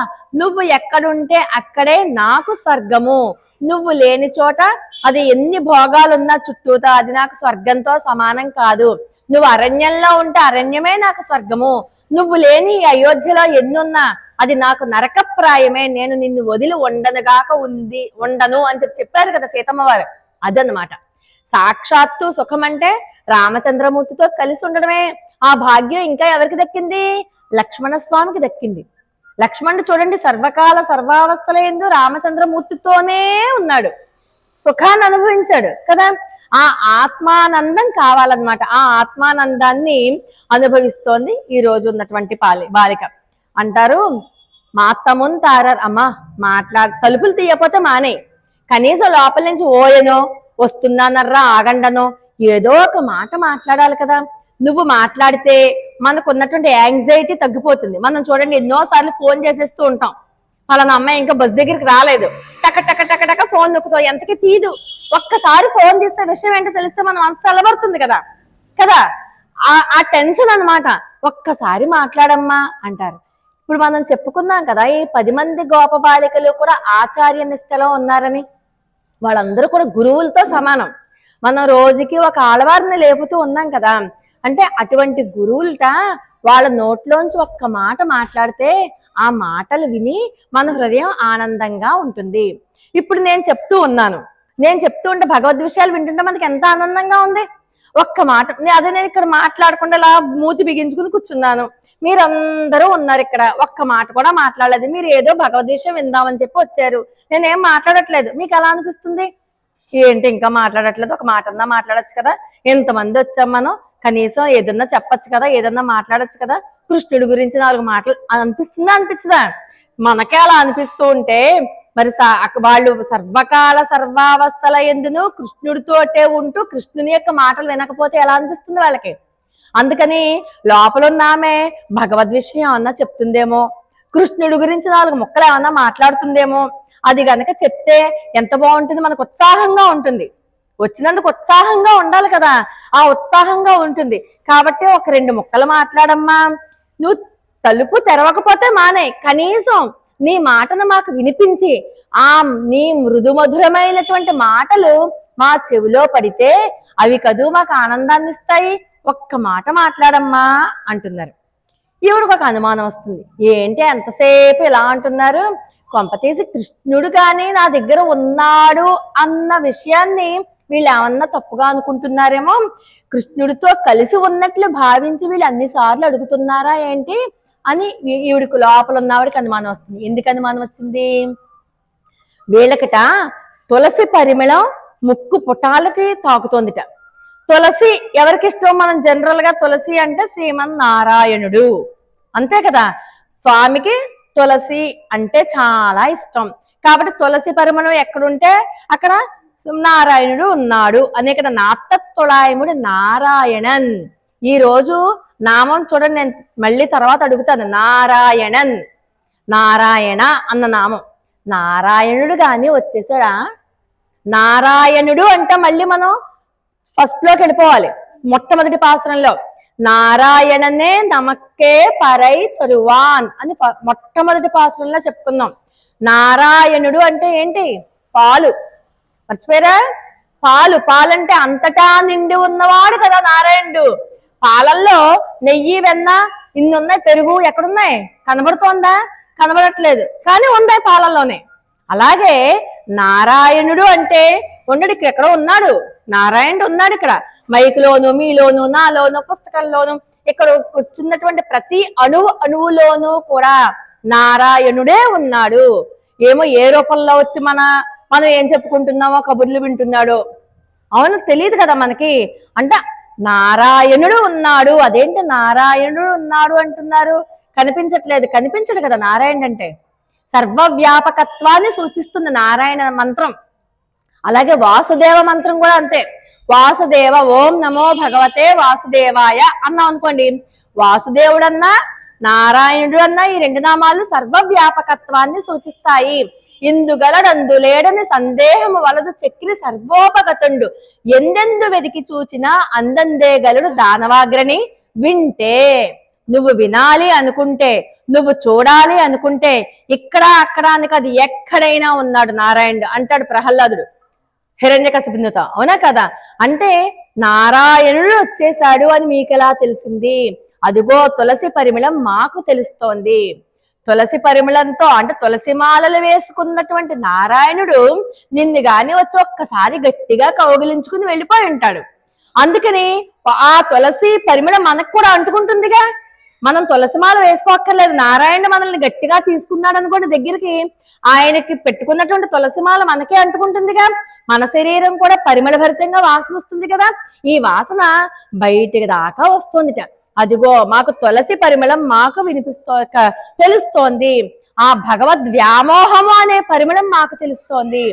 నువ్వు ఎక్కడుంటే అక్కడే నాకు స్వర్గము, నువ్వు లేని చోట అది ఎన్ని భోగాలున్నా చుట్టూతా అది నాకు స్వర్గంతో సమానం కాదు. నువ్వు అరణ్యంలో ఉంటే అరణ్యమే నాకు స్వర్గము, నువ్వు లేని అయోధ్యలో ఎన్నున్నా అది నాకు నరకప్రాయమే, నేను నిన్ను వదిలి ఉండను అని చెప్పారు కదా సీతమ్మ వారు. అదన్నమాట సాక్షాత్తు సుఖం అంటే రామచంద్రమూర్తితో కలిసి ఉండడమే. ఆ భాగ్యం ఇంకా ఎవరికి దక్కింది? లక్ష్మణ స్వామికి దక్కింది. లక్ష్మణుడు చూడండి, సర్వకాల సర్వావస్థల యందు రామచంద్రమూర్తితోనే ఉన్నాడు, సుఖాన్ని అనుభవించాడు కదా. ఆ ఆత్మానందం కావాలన్నమాట. ఆ ఆత్మానందాన్ని అనుభవిస్తోంది ఈ రోజు ఉన్నటువంటి బాలిక. అంటారు, మా అత్తమున్ తారారు, అమ్మా తలుపులు తీయకపోతే మానే, కనీసం లోపల నుంచి ఓయనో వస్తున్నానర్రా ఆగండనో ఏదో ఒక మాట మాట్లాడాలి కదా. నువ్వు మాట్లాడితే మనకు ఉన్నటువంటి యాంగ్జైటీ తగ్గిపోతుంది. మనం చూడండి ఎన్నోసార్లు ఫోన్ చేసేస్తూ ఉంటాం, పలానా అమ్మాయి ఇంకా బస్ దగ్గరికి రాలేదు, టక టక టక టక ఫోన్ నొక్కుతావు, ఎంతకి తీదు. ఒక్కసారి ఫోన్ తీస్తే విషయం ఏంటో తెలిస్తే మనం మనసు చల్లబడుతుంది కదా కదా. ఆ టెన్షన్ అన్నమాట. ఒక్కసారి మాట్లాడమ్మా అంటారు. ఇప్పుడు మనం చెప్పుకున్నాం కదా, ఈ 10 మంది గోప బాలికలు కూడా ఆచార్య నిష్టలో ఉన్నారని. వాళ్ళందరూ కూడా గురువులతో సమానం. మనం రోజుకి ఒక ఆడవారిని లేపుతూ ఉన్నాం కదా. అంటే అటువంటి గురువులట వాళ్ళ నోట్లోంచి ఒక్క మాట మాట్లాడితే ఆ మాటలు విని మన హృదయం ఆనందంగా ఉంటుంది. ఇప్పుడు నేను చెప్తూ ఉన్నాను, నేను చెప్తూ ఉంటే భగవద్ విషయాలు వింటుంటే మనకి ఎంత ఆనందంగా ఉంది. ఒక్క మాట అదే నేను ఇక్కడ మాట్లాడకుండా ఇలా మూతి బిగించుకుని కూర్చున్నాను, మీరందరూ ఉన్నారు ఇక్కడ, ఒక్క మాట కూడా మాట్లాడలేదు. మీరు ఏదో భగవద్ విషయం విందామని చెప్పి వచ్చారు, నేనేం మాట్లాడట్లేదు. మీకు ఎలా అనిపిస్తుంది? ఏంటి ఇంకా మాట్లాడట్లేదు, ఒక మాట అన్నా మాట్లాడచ్చు కదా, ఎంతమంది వచ్చాం మనం, కనీసం ఏదన్నా చెప్పచ్చు కదా, ఏదన్నా మాట్లాడచ్చు కదా, కృష్ణుడి గురించి 4 మాటలు అనిపిస్తుందా అనిపించదా? మనకే అలా అనిపిస్తూ ఉంటే మరి వాళ్ళు సర్వకాల సర్వావస్థల యందును కృష్ణుడితోటే ఉంటూ కృష్ణుని యొక్క మాటలు వినకపోతే ఎలా అనిపిస్తుంది వాళ్ళకి? అందుకని లోపల ఉన్నామే భగవద్ విషయం ఏమన్నా చెప్తుందేమో, కృష్ణుడి గురించి 4 ముక్కలు ఏమన్నా మాట్లాడుతుందేమో, అది గనక చెప్తే ఎంత బాగుంటుంది, మనకు ఉత్సాహంగా ఉంటుంది. వచ్చినందుకు ఉత్సాహంగా ఉండాలి కదా, ఆ ఉత్సాహంగా ఉంటుంది. కాబట్టి ఒక 2 ముక్కలు మాట్లాడమ్మా, నువ్వు తలుపు తెరవకపోతే మానే, కనీసం నీ మాటను మాకు వినిపించి ఆ నీ మృదుమధురమైనటువంటి మాటలు మా చెవిలో పడితే అవి కదూ మాకు ఆనందాన్ని ఇస్తాయి, ఒక్క మాట మాట్లాడమ్మా అంటున్నారు. ఈవిడికి ఒక అనుమానం వస్తుంది, ఏంటి ఎంతసేపు ఇలా అంటున్నారు, కొంపతీసి కృష్ణుడు కానీ నా దగ్గర ఉన్నాడు అన్న విషయాన్ని వీళ్ళు ఏమన్నా తప్పుగా అనుకుంటున్నారేమో, కృష్ణుడితో కలిసి ఉన్నట్లు భావించి వీళ్ళు అన్నిసార్లు అడుగుతున్నారా ఏంటి అని ఈవిడికి లోపల ఉన్నవాడికి అనుమానం వస్తుంది. ఎందుకు అనుమానం వచ్చింది? వీళ్ళకిట తులసి పరిమళం ముక్కు పుటాలకి తాకుతోందిట. తులసి ఎవరికి ఇష్టం? మనం జనరల్ గా తులసి అంటే శ్రీమన్నారాయణుడు, అంతే కదా. స్వామికి తులసి అంటే చాలా ఇష్టం కాబట్టి తులసి పరిమళం ఎక్కడుంటే అక్కడ నారాయణుడు ఉన్నాడు అనే కదా. నాత్తొళాయముడు నారాయణన్. ఈ రోజు నామం చూడండి, నేను మళ్ళీ తర్వాత అడుగుతాను. నారాయణన్, నారాయణ అన్న నామం. నారాయణుడు కానీ వచ్చేసాడా? నారాయణుడు అంటే మళ్ళీ మనం ఫస్ట్ లోకి వెళ్ళిపోవాలి. మొట్టమొదటి పాసరంలో నారాయణనే నమక్కే పరై తరువాన్ అని మొట్టమొదటి పాసరంలో చెప్పుకుందాం. నారాయణుడు అంటే ఏంటి? పాలు. మర్చిపోయారా? పాలు. పాలంటే అంతటా నిండి ఉన్నవాడు కదా నారాయణుడు. పాలల్లో నెయ్యి, వెన్న ఇన్ని ఉన్నాయి. పెరుగు ఎక్కడున్నాయి? కనబడుతోందా? కనబడట్లేదు, కానీ ఉన్నాయి పాలల్లోనే. అలాగే నారాయణుడు అంటే ఉన్నాడు, ఇక్కడ ఎక్కడో ఉన్నాడు. నారాయణుడు ఉన్నాడు ఇక్కడ, మైకులోను, మీలోను, నాలోను, పుస్తకంలోను, ఇక్కడ కూర్చున్నటువంటి ప్రతి అణువులోనూ కూడా నారాయణుడే ఉన్నాడు. ఏమో ఏ రూపంలో వచ్చి మనం ఏం చెప్పుకుంటున్నామో కబుర్లు వింటున్నాడో అవును తెలియదు కదా మనకి. అంటే నారాయణుడు ఉన్నాడు. అదేంటి నారాయణుడు ఉన్నాడు అంటున్నారు? కనిపించట్లేదు. కనిపించడు కదా నారాయణుడు అంటే. సర్వవ్యాపకత్వాన్ని సూచిస్తుంది నారాయణ మంత్రం. అలాగే వాసుదేవ మంత్రం కూడా అంతే. వాసుదేవ, ఓం నమో భగవతే వాసుదేవాయ అన్నాం అనుకోండి, వాసుదేవుడన్నా నారాయణుడు అన్నా ఈ రెండు నామాలు సర్వవ్యాపకత్వాన్ని సూచిస్తాయి. ఇందుగలడందులేడని సందేహము వలదు చక్రి సర్వోపగతుండు, ఎందెందు వెదికి చూచినా అందందే గలుడు దానవాగ్రని. వింటే, నువ్వు వినాలి అనుకుంటే, నువ్వు చూడాలి అనుకుంటే ఇక్కడ అక్కడ అని కాదు, ఎక్కడైనా ఉన్నాడు నారాయణుడు అంటాడు ప్రహ్లాదుడు హిరణ్యకశిపునితో. అవునా కదా? అంటే నారాయణుడు వచ్చేసాడు అని మీకెలా తెలిసింది? అదిగో తులసి పరిమళం మాకు తెలుస్తోంది. తులసి పరిమళంతో అంటే తులసి మాలలు వేసుకున్నటువంటి నారాయణుడు నిన్ను గాని వచ్చి ఒక్కసారి గట్టిగా కౌగిలించుకుని వెళ్ళిపోయి ఉంటాడు. అందుకని ఆ తులసి పరిమళం మనకు కూడా అంటుకుంటుందిగా. మనం తులసి మాల వేసుకోక్కర్లేదు. నారాయణ మనల్ని గట్టిగా తీసుకున్నాడు అనుకోండి దగ్గరికి, ఆయనకి పెట్టుకున్నటువంటి తులసి మాల మనకే అంటుకుంటుందిగా. మన శరీరం కూడా పరిమళ భరితంగా వాసన వస్తుంది కదా. ఈ వాసన బయటికి దాకా వస్తుందిట. అదిగో మాకు తులసి పరిమళం మాకు తెలుస్తోంది. ఆ భగవద్ వ్యామోహము అనే పరిమళం మాకు తెలుస్తోంది.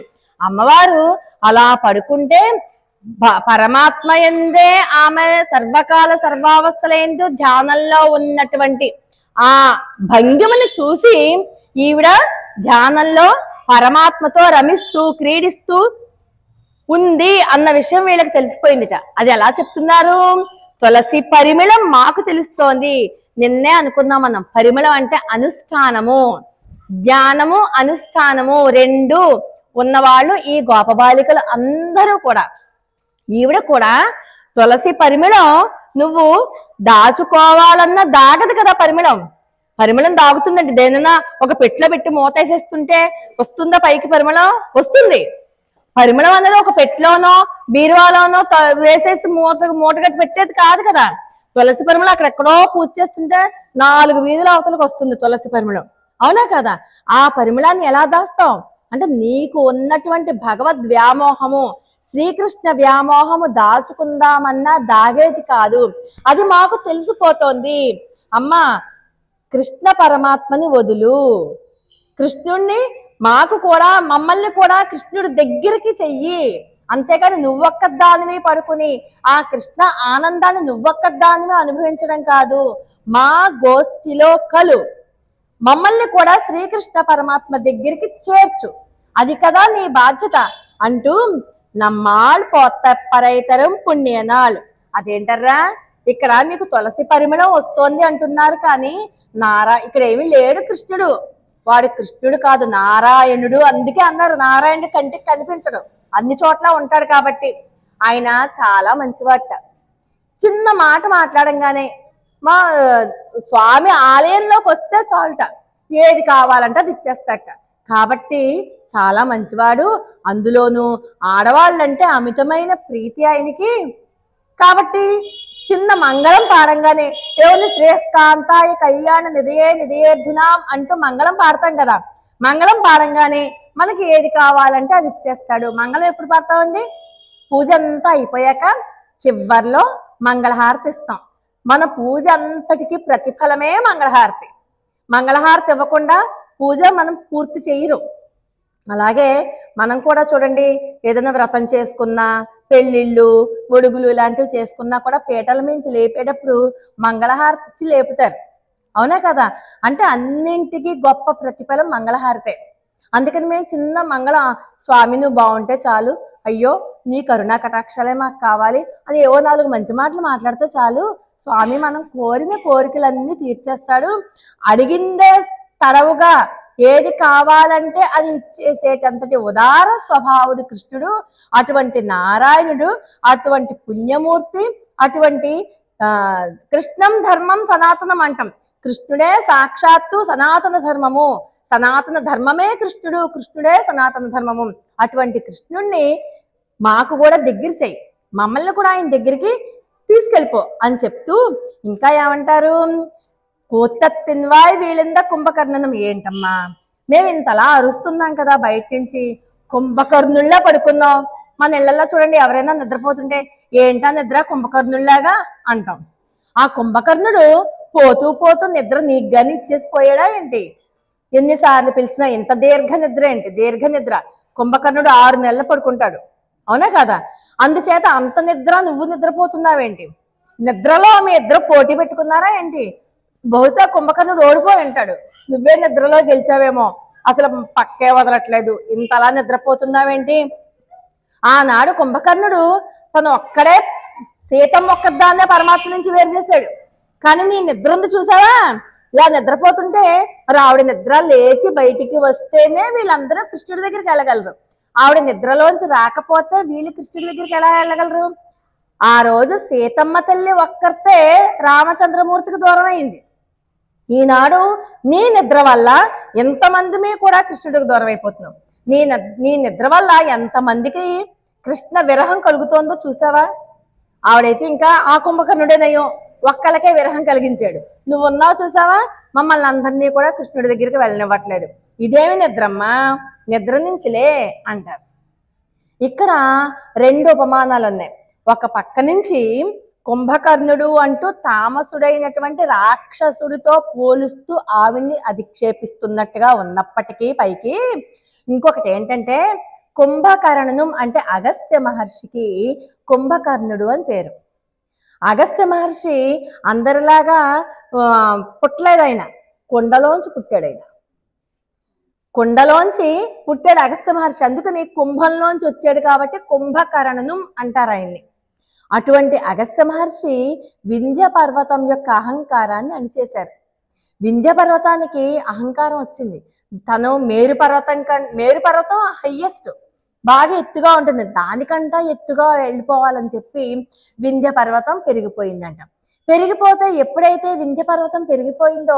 అమ్మవారు అలా పడుకుంటే పరమాత్మ యందే ఆమె సర్వకాల సర్వావస్థలందు ధ్యానంలో ఉన్నటువంటి ఆ భంగిమను చూసి ఈవిడ ధ్యానంలో పరమాత్మతో రమిస్తూ క్రీడిస్తూ ఉంది అన్న విషయం వీళ్ళకి తెలిసిపోయిందిట. అది ఎలా చెప్తున్నారు? తులసి పరిమళం మాకు తెలుస్తోంది. నిన్నే అనుకున్నాం మనం, పరిమళం అంటే అనుష్ఠానము, జ్ఞానము అనుష్ఠానము రెండు ఉన్నవాళ్ళు ఈ గోపబాలికలు అందరూ కూడా. ఈవిడ కూడా తులసి పరిమళం నువ్వు దాచుకోవాలన్నా దాగదు కదా. పరిమళం దాగుతుందండి. దేనైనా ఒక పెట్టెలో పెట్టి మూతేసేస్తుంటే వస్తుందా పైకి? పరిమళం వస్తుంది. పరిమళం అనేది ఒక పెట్టెలోనో బీరువాలోనో వేసేసి మూటగట్టి పెట్టేది కాదు కదా. తులసి పరిమళం అక్కడెక్కడో పూజ చేస్తుంటే 4 వీధుల అవతలకు వస్తుంది తులసి పరిమళం. అవునా కదా? ఆ పరిమళాన్ని ఎలా దాస్తాం అంటే నీకు ఉన్నటువంటి భగవద్ వ్యామోహము, శ్రీకృష్ణ వ్యామోహము దాచుకుందామన్నా దాగేది కాదు. అది మాకు తెలిసిపోతోంది. అమ్మా, కృష్ణ పరమాత్మని వదులు, కృష్ణుణ్ణి మాకు కూడా మమ్మల్ని కూడా కృష్ణుడి దగ్గరికి చెయ్యి. అంతేకాని నువ్వొక్కదానివి పడుకుని ఆ కృష్ణ ఆనందాన్ని నువ్వొక్కదానివి అనుభవించడం కాదు, మా గోష్ఠిలో కలు, మమ్మల్ని కూడా శ్రీకృష్ణ పరమాత్మ దగ్గరికి చేర్చు, అది కదా నీ బాధ్యత అంటూ నమ్మాళ్ పోత పరైతరం పుణ్యనాళ్. అదేంటర్రా, ఇక్కడ మీకు తులసి పరిమళం వస్తోంది అంటున్నారు, కానీ ఇక్కడ ఏమీ లేడు కృష్ణుడు. వాడు కృష్ణుడు కాదు, నారాయణుడు. అందుకే అన్నారు నారాయణుడు కంటికి కనిపించడు, అన్ని చోట్ల ఉంటాడు కాబట్టి. ఆయన చాలా మంచివాట. చిన్న మాట మాట్లాడంగానే మా స్వామి ఆలయంలోకి వస్తే చాలుట, ఏది కావాలంటే అది ఇచ్చేస్తాట. కాబట్టి చాలా మంచివాడు. అందులోనూ ఆడవాళ్ళంటే అమితమైన ప్రీతి ఆయనకి. కాబట్టి చిన్న మంగళం పాడంగానే ఏముంది, శ్రేయకాంతాయ కళ్యాణ నిధయేర్ధినాం అంటూ మంగళం పాడతాం కదా. మంగళం పాడంగానే మనకి ఏది కావాలంటే అది ఇచ్చేస్తాడు. మంగళం ఎప్పుడు పాడతామండి? పూజ అంతా అయిపోయాక చివర్లో మంగళహారతి ఇస్తాం. మన పూజ అంతటికి ప్రతిఫలమే మంగళహారతి. మంగళహారతి ఇవ్వకుండా పూజ మనం పూర్తి చేయరు. అలాగే మనం కూడా చూడండి, ఏదైనా వ్రతం చేసుకున్నా, పెళ్ళిళ్ళు, ఒడుగులు ఇలాంటివి చేసుకున్నా కూడా పీటల మించి లేపేటప్పుడు మంగళహారతి ఇచ్చి లేపుతారు, అవునా కదా? అంటే అన్నింటికి గొప్ప ప్రతిఫలం మంగళహారతే. అందుకని మేము చిన్న స్వామి నువ్వు బాగుంటే చాలు, అయ్యో నీ కరుణా కటాక్షాలే మాకు కావాలి అని ఏవో 4 మంచి మాటలు మాట్లాడితే చాలు, స్వామి మనం కోరిన కోరికలన్నీ తీర్చేస్తాడు. అడిగిందే తడవుగా ఏది కావాలంటే అది ఇచ్చేసేటంతటి ఉదార స్వభావుడు కృష్ణుడు. అటువంటి నారాయణుడు, అటువంటి పుణ్యమూర్తి, అటువంటి కృష్ణం ధర్మం సనాతనం అంటాం. కృష్ణుడే సాక్షాత్తు సనాతన ధర్మము, సనాతన ధర్మమే కృష్ణుడు, కృష్ణుడే సనాతన ధర్మము. అటువంటి కృష్ణుణ్ణి మాకు కూడా దగ్గర చెయ్యి, మమ్మల్ని కూడా ఆయన దగ్గరికి తీసుకెళ్ళిపో అని చెప్తూ ఇంకా ఏమంటారు, కూత్తత్తిన్వాయ్ వీళ్ళింద కుంభకర్ణనం. ఏంటమ్మా మేము ఇంతలా అరుస్తున్నాం కదా బయట నుంచి, కుంభకర్ణుల్లా పడుకుందాం. మన ఇళ్లలో చూడండి ఎవరైనా నిద్రపోతుంటే ఏంటా నిద్ర కుంభకర్ణుల్లాగా అంటాం. ఆ కుంభకర్ణుడు పోతూ పోతూ నిద్ర నీకు గాని ఇచ్చేసిపోయాడా ఏంటి? ఎన్నిసార్లు పిలిచినా ఇంత దీర్ఘ నిద్ర ఏంటి? దీర్ఘ నిద్ర. కుంభకర్ణుడు 6 నెలలు పడుకుంటాడు, అవునా కదా? అందుచేత అంత నిద్ర నువ్వు నిద్రపోతున్నావేంటి? నిద్రలో మీ ఇద్దరు పోటీ పెట్టుకున్నారా ఏంటి? బహుశా కుంభకర్ణుడు ఓడిపోయి ఉంటాడు, నువ్వే నిద్రలో గెలిచావేమో, అసలు పక్కే వదలట్లేదు, ఇంతలా నిద్రపోతున్నావేంటి? ఆనాడు కుంభకర్ణుడు తను ఒక్కడే సీతమ్మ ఒక్కదాన్నే పరమాత్మ నుంచి వేరు చేశాడు. కానీ నీ నిద్ర ఉంది చూసావా, ఇలా నిద్రపోతుంటే ఆవిడ నిద్ర లేచి బయటికి వస్తేనే వీళ్ళందరూ కృష్ణుడి దగ్గరికి వెళ్ళగలరు. ఆవిడ నిద్రలోంచి రాకపోతే వీళ్ళు కృష్ణుడి దగ్గరికి ఎలా వెళ్ళగలరు? ఆ రోజు సీతమ్మ తల్లి ఒక్కరితే రామచంద్రమూర్తికి దూరం అయింది. ఈనాడు నీ నిద్ర వల్ల ఎంతమంది కూడా కృష్ణుడికి దూరం అయిపోతున్నాం. నీ నిద్ర వల్ల ఎంతమందికి కృష్ణ విరహం కలుగుతోందో చూసావా? ఆవిడైతే ఇంకా ఆ కుంభకర్ణుడేనయ్యో ఒక్కళ్ళకే విరహం కలిగించాడు. నువ్వు ఉన్నావు చూసావా, మమ్మల్ని అందరినీ కూడా కృష్ణుడి దగ్గరికి వెళ్ళనివ్వట్లేదు. ఇదేమి నిద్రమ్మా, నిద్ర నుంచిలే అంటారు. ఇక్కడ 2 ఉపమానాలు ఉన్నాయి. ఒక పక్క నుంచి కుంభకర్ణుడు అంటూ తామసుడైనటువంటి రాక్షసుడితో పోలుస్తూ ఆవిడ్ని అధిక్షేపిస్తున్నట్టుగా ఉన్నప్పటికీ పైకి ఇంకొకటి ఏంటంటే, కుంభకర్ణనం అంటే అగస్త్య మహర్షికి కుంభకర్ణుడు అని పేరు. అగస్త్య మహర్షి అందరిలాగా పుట్టలేదు, ఆయన కుండలోంచి పుట్టాడు. ఆయన కుండలోంచి పుట్టాడు అగస్త్య మహర్షి, అందుకని కుంభంలోంచి వచ్చాడు కాబట్టి కుంభకర్ణనం అంటారు ఆయన్ని. అటువంటి అగస్త్య మహర్షి వింధ్య పర్వతం యొక్క అహంకారాన్ని అణిచేశారు. వింధ్య పర్వతానికి అహంకారం వచ్చింది. తను మేరు పర్వతం హైయెస్ట్, బాగా ఎత్తుగా ఉంటుంది, దానికంట ఎత్తుగా వెళ్ళిపోవాలని చెప్పి వింధ్య పర్వతం పెరిగిపోయిందంట. పెరిగిపోతే ఎప్పుడైతే వింధ్య పర్వతం పెరిగిపోయిందో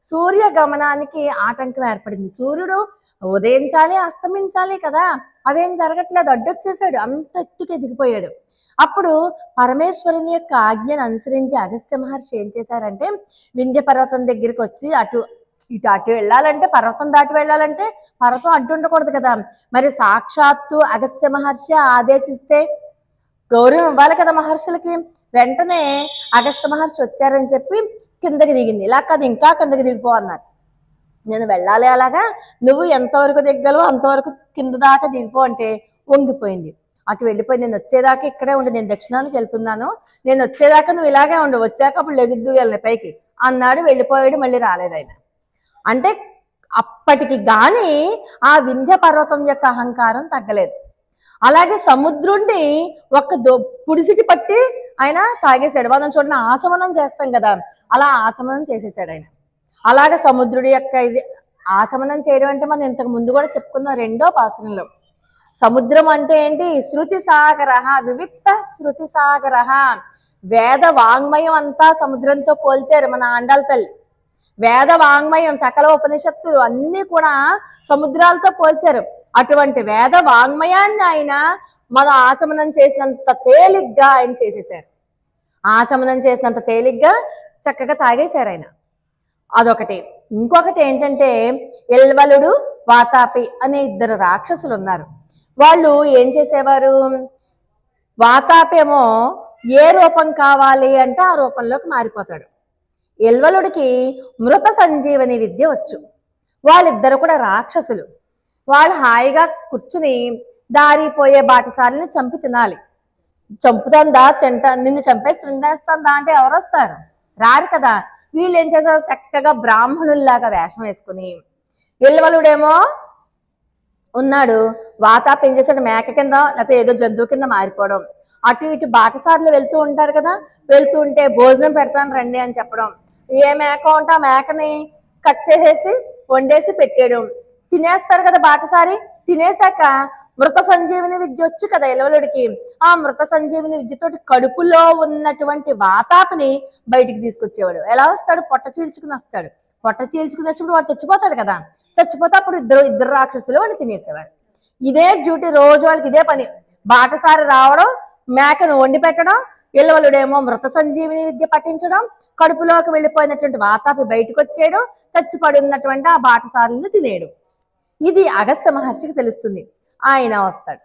సూర్య గమనానికి ఆటంకం ఏర్పడింది. సూర్యుడు ఉదయించాలి అస్తమించాలి కదా, అవేం జరగట్లేదు, అడ్డొచ్చేసాడు, అంత ఎత్తుకు ఎదిగిపోయాడు. అప్పుడు పరమేశ్వరుని యొక్క ఆజ్ఞను అనుసరించి అగస్త్య మహర్షి ఏం చేశారంటే, వింధ్య పర్వతం దగ్గరికి వచ్చి అటు వెళ్ళాలంటే, పర్వతం దాటి వెళ్ళాలంటే పర్వతం అడ్డు ఉండకూడదు కదా, మరి సాక్షాత్తు అగస్త్య మహర్షి ఆదేశిస్తే గౌరవం ఇవ్వాలి కదా మహర్షులకి. వెంటనే అగస్త్య మహర్షి వచ్చారని చెప్పి కిందకి దిగింది. ఇలా కాదు, ఇంకా కిందకి దిగిపో అన్నారు. నేను వెళ్ళాలి అలాగా, నువ్వు ఎంతవరకు దిగ్గలవో అంతవరకు కింద దాకా దిగిపో అంటే వంగిపోయింది. అటు వెళ్ళిపోయి, నేను వచ్చేదాకా ఇక్కడే ఉండి, నేను దక్షిణానికి వెళ్తున్నాను, నేను వచ్చేదాకా నువ్వు ఇలాగే ఉండు, వచ్చాక అప్పుడు లెగుద్దు వెళ్ళి పైకి అన్నాడు. వెళ్ళిపోయాడు, మళ్ళీ రాలేదు ఆయన. అంటే అప్పటికి గాని ఆ వింధ్య పర్వతం యొక్క అహంకారం తగ్గలేదు. అలాగే సముద్రుణ్ణి పుడిసికి పట్టి ఆయన తాగేశాడు. మనం చూడండి ఆచమనం చేస్తాం కదా, అలా ఆచమనం చేసేసాడు ఆయన. అలాగే సముద్రుడి యొక్క ఇది ఆచమనం చేయడం అంటే మనం ఇంతకు ముందు కూడా చెప్పుకున్నాం రెండో పాసరంలో. సముద్రం అంటే ఏంటి? శృతి సాగర, వివిక్త శృతి సాగర. వేద వాంగ్మయం అంతా సముద్రంతో పోల్చారు మన ఆండాళ్ళ తల్లి. వేద వాంగ్మయం సకల ఉపనిషత్తులు అన్ని కూడా సముద్రాలతో పోల్చారు. అటువంటి వేద వాంగ్మయాన్ని ఆయన మన ఆచమనం చేసినంత తేలిగ్గా ఆయన చేసేసారు. ఆచమనం చేసినంత తేలిగ్గా చక్కగా తాగేశారు ఆయన. అదొకటి. ఇంకొకటి ఏంటంటే ఎల్వలుడు వాతాపి అనే ఇద్దరు రాక్షసులు ఉన్నారు. వాళ్ళు ఏం చేసేవారు? వాతాపి ఏమో ఏ రూపం కావాలి అంటే ఆ రూపంలోకి మారిపోతాడు. ఎల్వలుడికి మృత సంజీవని విద్య వచ్చు. వాళ్ళిద్దరు కూడా రాక్షసులు. వాళ్ళు హాయిగా కూర్చుని దారిపోయే బాటసారిని చంపి తినాలి. చంపుతుందా, నిన్ను చంపేసి తినేస్తుందా అంటే ఎవరు వస్తారు? రారు కదా. వీళ్ళు ఏం చేస్తారు? చక్కగా బ్రాహ్మణుల్లాగా వేషం వేసుకుని, ఎల్వలుడేమో ఉన్నాడు, వాతాపి ఏం చేశాడు? మేక కింద లేకపోతే ఏదో జంతువు కింద మారిపోవడం. అటు ఇటు బాటసార్లు వెళ్తూ ఉంటారు కదా, వెళ్తూ ఉంటే భోజనం పెడతాను రండి అని చెప్పడం. ఏ మేక ఉంటే ఆ మేకని కట్ చేసేసి వండేసి పెట్టేయడం. తినేస్తారు కదా బాటసారి. తినేశాక మృత సంజీవిని విద్య వచ్చు కదా ఎలవలుడికి. ఆ మృత సంజీవిని విద్యతోటి కడుపులో ఉన్నటువంటి వాతాపిని బయటికి తీసుకొచ్చేవాడు. ఎలా వస్తాడు? పొట్ట చీల్చుకుని వస్తాడు. పొట్ట చీల్చుకుని వచ్చినప్పుడు వాడు చచ్చిపోతాడు కదా. చచ్చిపోతే అప్పుడు ఇద్దరు రాక్షసులు వాడిని తినేసేవారు. ఇదే డ్యూటీ రోజు, వాళ్ళకి ఇదే పని. బాటసారి రావడం, మేకను వండి పెట్టడం, ఎల్లవలుడేమో మృత సంజీవిని విద్య పఠించడం, కడుపులోకి వెళ్ళిపోయినటువంటి వాతాపి బయటకు వచ్చేయడం, చచ్చిపడి ఉన్నటువంటి ఆ బాటసారులను తినేయడం. ఇది అగస్త్య మహర్షికి తెలుస్తుంది. ఆయన వస్తాడు.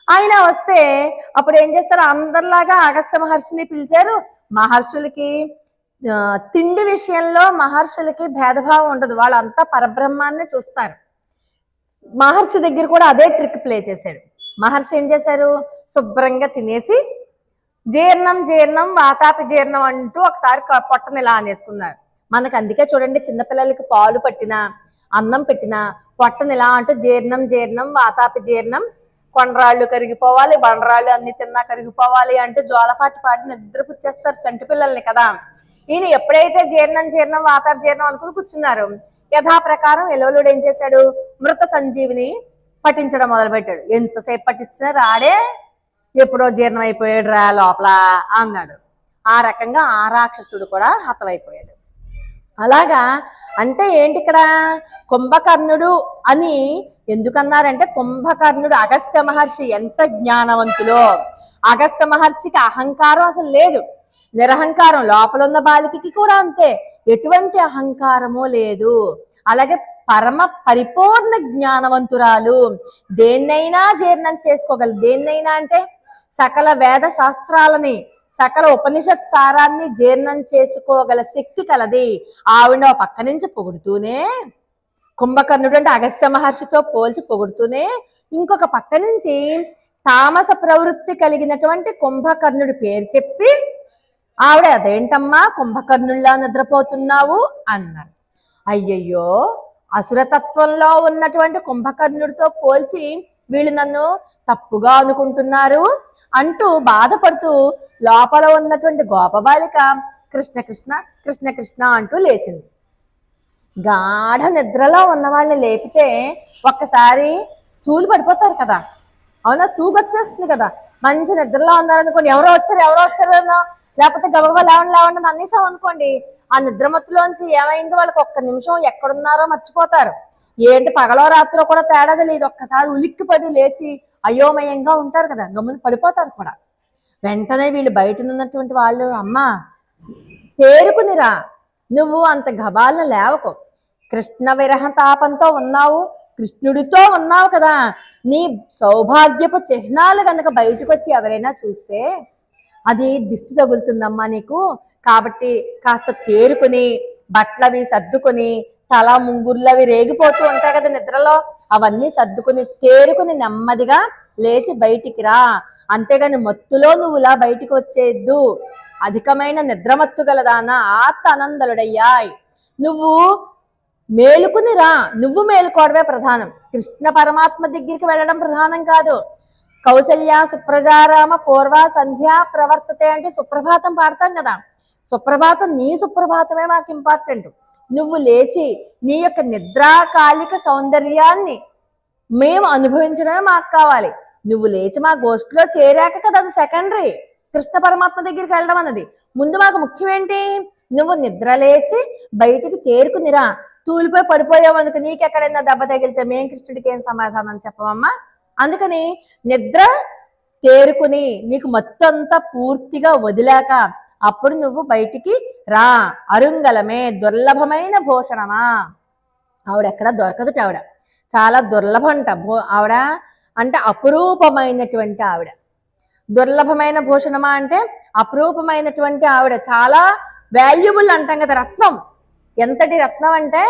ఆయన వస్తే అప్పుడు ఏం చేస్తారు? అందరిలాగా అగస్త్య మహర్షిని పిలిచారు. మహర్షులకి తిండి విషయంలో మహర్షులకి భేదభావం ఉండదు. వాళ్ళంతా పరబ్రహ్మాన్ని చూస్తారు. మహర్షి దగ్గర కూడా అదే ట్రిక్ ప్లే చేశాడు. మహర్షి ఏం చేశారు? శుభ్రంగా తినేసి జీర్ణం జీర్ణం వాతాపి జీర్ణం అంటూ ఒకసారి పొట్టని ఇలా అనేసుకున్నారు. మనకు అందుకే చూడండి, చిన్నపిల్లలకి పాలు పట్టినా అన్నం పెట్టినా పొట్టని ఇలా అంటూ జీర్ణం జీర్ణం వాతాపి జీర్ణం, కొండరాళ్ళు కరిగిపోవాలి, బండరాళ్ళు అన్ని తిన్నా కరిగిపోవాలి అంటూ జోలపాటి పాడి నిద్రపుచ్చేస్తారు చంటి పిల్లల్ని కదా. ఈయన ఎప్పుడైతే జీర్ణం జీర్ణం వాతాపి జీర్ణం అనుకుని కూర్చున్నారు, యథాప్రకారం ఎలవలుడు ఏం చేశాడు? మృత సంజీవిని పఠించడం మొదలుపెట్టాడు. ఎంతసేపు పఠించినా రాడే, ఎప్పుడో జీర్ణం అయిపోయాడు రా లోపల అన్నాడు. ఆ రకంగా ఆ రాక్షసుడు కూడా హతమైపోయాడు. అలాగా అంటే ఏంటి ఇక్కడ? కుంభకర్ణుడు అని ఎందుకన్నారంటే, కుంభకర్ణుడు అగస్త్య మహర్షి ఎంత జ్ఞానవంతులో. అగస్త్య మహర్షికి అహంకారం అసలు లేదు, నిరహంకారం. లోపల ఉన్న బాలికకి కూడా అంతే, ఎటువంటి అహంకారము లేదు. అలాగే పరమ పరిపూర్ణ జ్ఞానవంతురాలు, దేన్నైనా జీర్ణం చేసుకోగలదు. దేన్నైనా అంటే సకల వేద శాస్త్రాలని, సకల ఉపనిషత్ సారాన్ని జీర్ణం చేసుకోగల శక్తి కలది. ఆవిడ పక్క నుంచి పొగుడుతూనే, కుంభకర్ణుడు అంటే అగస్త్య మహర్షితో పోల్చి పొగుడుతూనే, ఇంకొక పక్క నుంచి తామస ప్రవృత్తి కలిగినటువంటి కుంభకర్ణుడి పేరు చెప్పి ఆవిడ అదేంటమ్మా కుంభకర్ణుల్లా నిద్రపోతున్నావు అన్నారు. అయ్యయ్యో, అసురతత్వంలో ఉన్నటువంటి కుంభకర్ణుడితో పోల్చి వీళ్ళు నన్ను తప్పుగా అనుకుంటున్నారు అంటూ బాధపడుతూ లోపల ఉన్నటువంటి గోపబాలిక కృష్ణ కృష్ణ కృష్ణ కృష్ణ అంటూ లేచింది. గాఢ నిద్రలో ఉన్న వాళ్ళని లేపితే ఒక్కసారి తూలు పడిపోతారు కదా. అవునా? తూగొచ్చేస్తుంది కదా. మంచి నిద్రలో ఉన్నారనుకోండి, ఎవరో వచ్చారో లేకపోతే గబగబా లేవండి అన్నేసాం అనుకోండి, ఆ నిద్రమత్తులోంచి ఏమైందో వాళ్ళకి ఒక్క నిమిషం ఎక్కడున్నారో మర్చిపోతారు. ఏంటి పగలో రాత్రో కూడా తేడా తెలియదు. ఒక్కసారి ఉలిక్కిపడి లేచి అయోమయంగా ఉంటారు కదా, గమ్మున పడిపోతారు కూడా. వెంటనే వీళ్ళు బయట ఉన్నటువంటి వాళ్ళు, అమ్మా తేరుకునిరా, నువ్వు అంత గబాలను లేవకు, కృష్ణ విరహ తాపంతో ఉన్నావు, కృష్ణుడితో ఉన్నావు కదా, నీ సౌభాగ్యపు చిహ్నాలు కనుక బయటకు వచ్చి ఎవరైనా చూస్తే అది దిష్టి తగులుతుందమ్మా నీకు. కాబట్టి కాస్త తేరుకుని బట్టలవి సర్దుకొని, తల ముంగుర్లవి రేగిపోతూ ఉంటాయి కదా నిద్రలో, అవన్నీ సర్దుకుని తేరుకుని నెమ్మదిగా లేచి బయటికి రా. అంతేగాని మత్తులో నువ్వు ఇలా బయటికి వచ్చేద్దు. అధికమైన నిద్రమత్తు గలదానా ఆత్తానందలుడయ్యాయ్, నువ్వు మేలుకుని రా. నువ్వు మేలుకోవడమే ప్రధానం, కృష్ణ పరమాత్మ దగ్గరికి వెళ్ళడం ప్రధానం కాదు. కౌసల్య సుప్రజారామ పూర్వ సంధ్య ప్రవర్తతే అంటే సుప్రభాతం పాడతాం కదా. సుప్రభాతం నీ సుప్రభాతమే మాకు ఇంపార్టెంట్. నువ్వు లేచి నీ యొక్క నిద్రాకాలిక సౌందర్యాన్ని మేము అనుభవించడమే మాకు కావాలి. నువ్వు లేచి మా గోష్ఠిలో చేరాక కదా అది సెకండరీ. కృష్ణ పరమాత్మ దగ్గరికి వెళ్ళడం అన్నది ముందు మాకు ముఖ్యం. ఏంటి? నువ్వు నిద్ర లేచి బయటికి తేరుకునిరా. తూలిపోయి పడిపోయావు అనుకు నీకెక్కడైనా దెబ్బ తగిలితే మేం కృష్ణుడికి ఏం సమాధానం చెప్పమమ్మా? అందుకని నిద్ర తేరుకుని నీకు మొత్తంతా పూర్తిగా వదిలాక అప్పుడు నువ్వు బయటికి రా. అరుంగలమే దుర్లభమైన భూషణమా. ఆవిడెక్కడ దొరకదుట. ఆవిడ చాలా దుర్లభంట. ఆవిడ అంటే అపురూపమైనటువంటి ఆవిడ. దుర్లభమైన భూషణమా అంటే అపురూపమైనటువంటి ఆవిడ. చాలా వాల్యుబుల్ అంటాం కదా, రత్నం. ఎంతటి రత్నం అంటే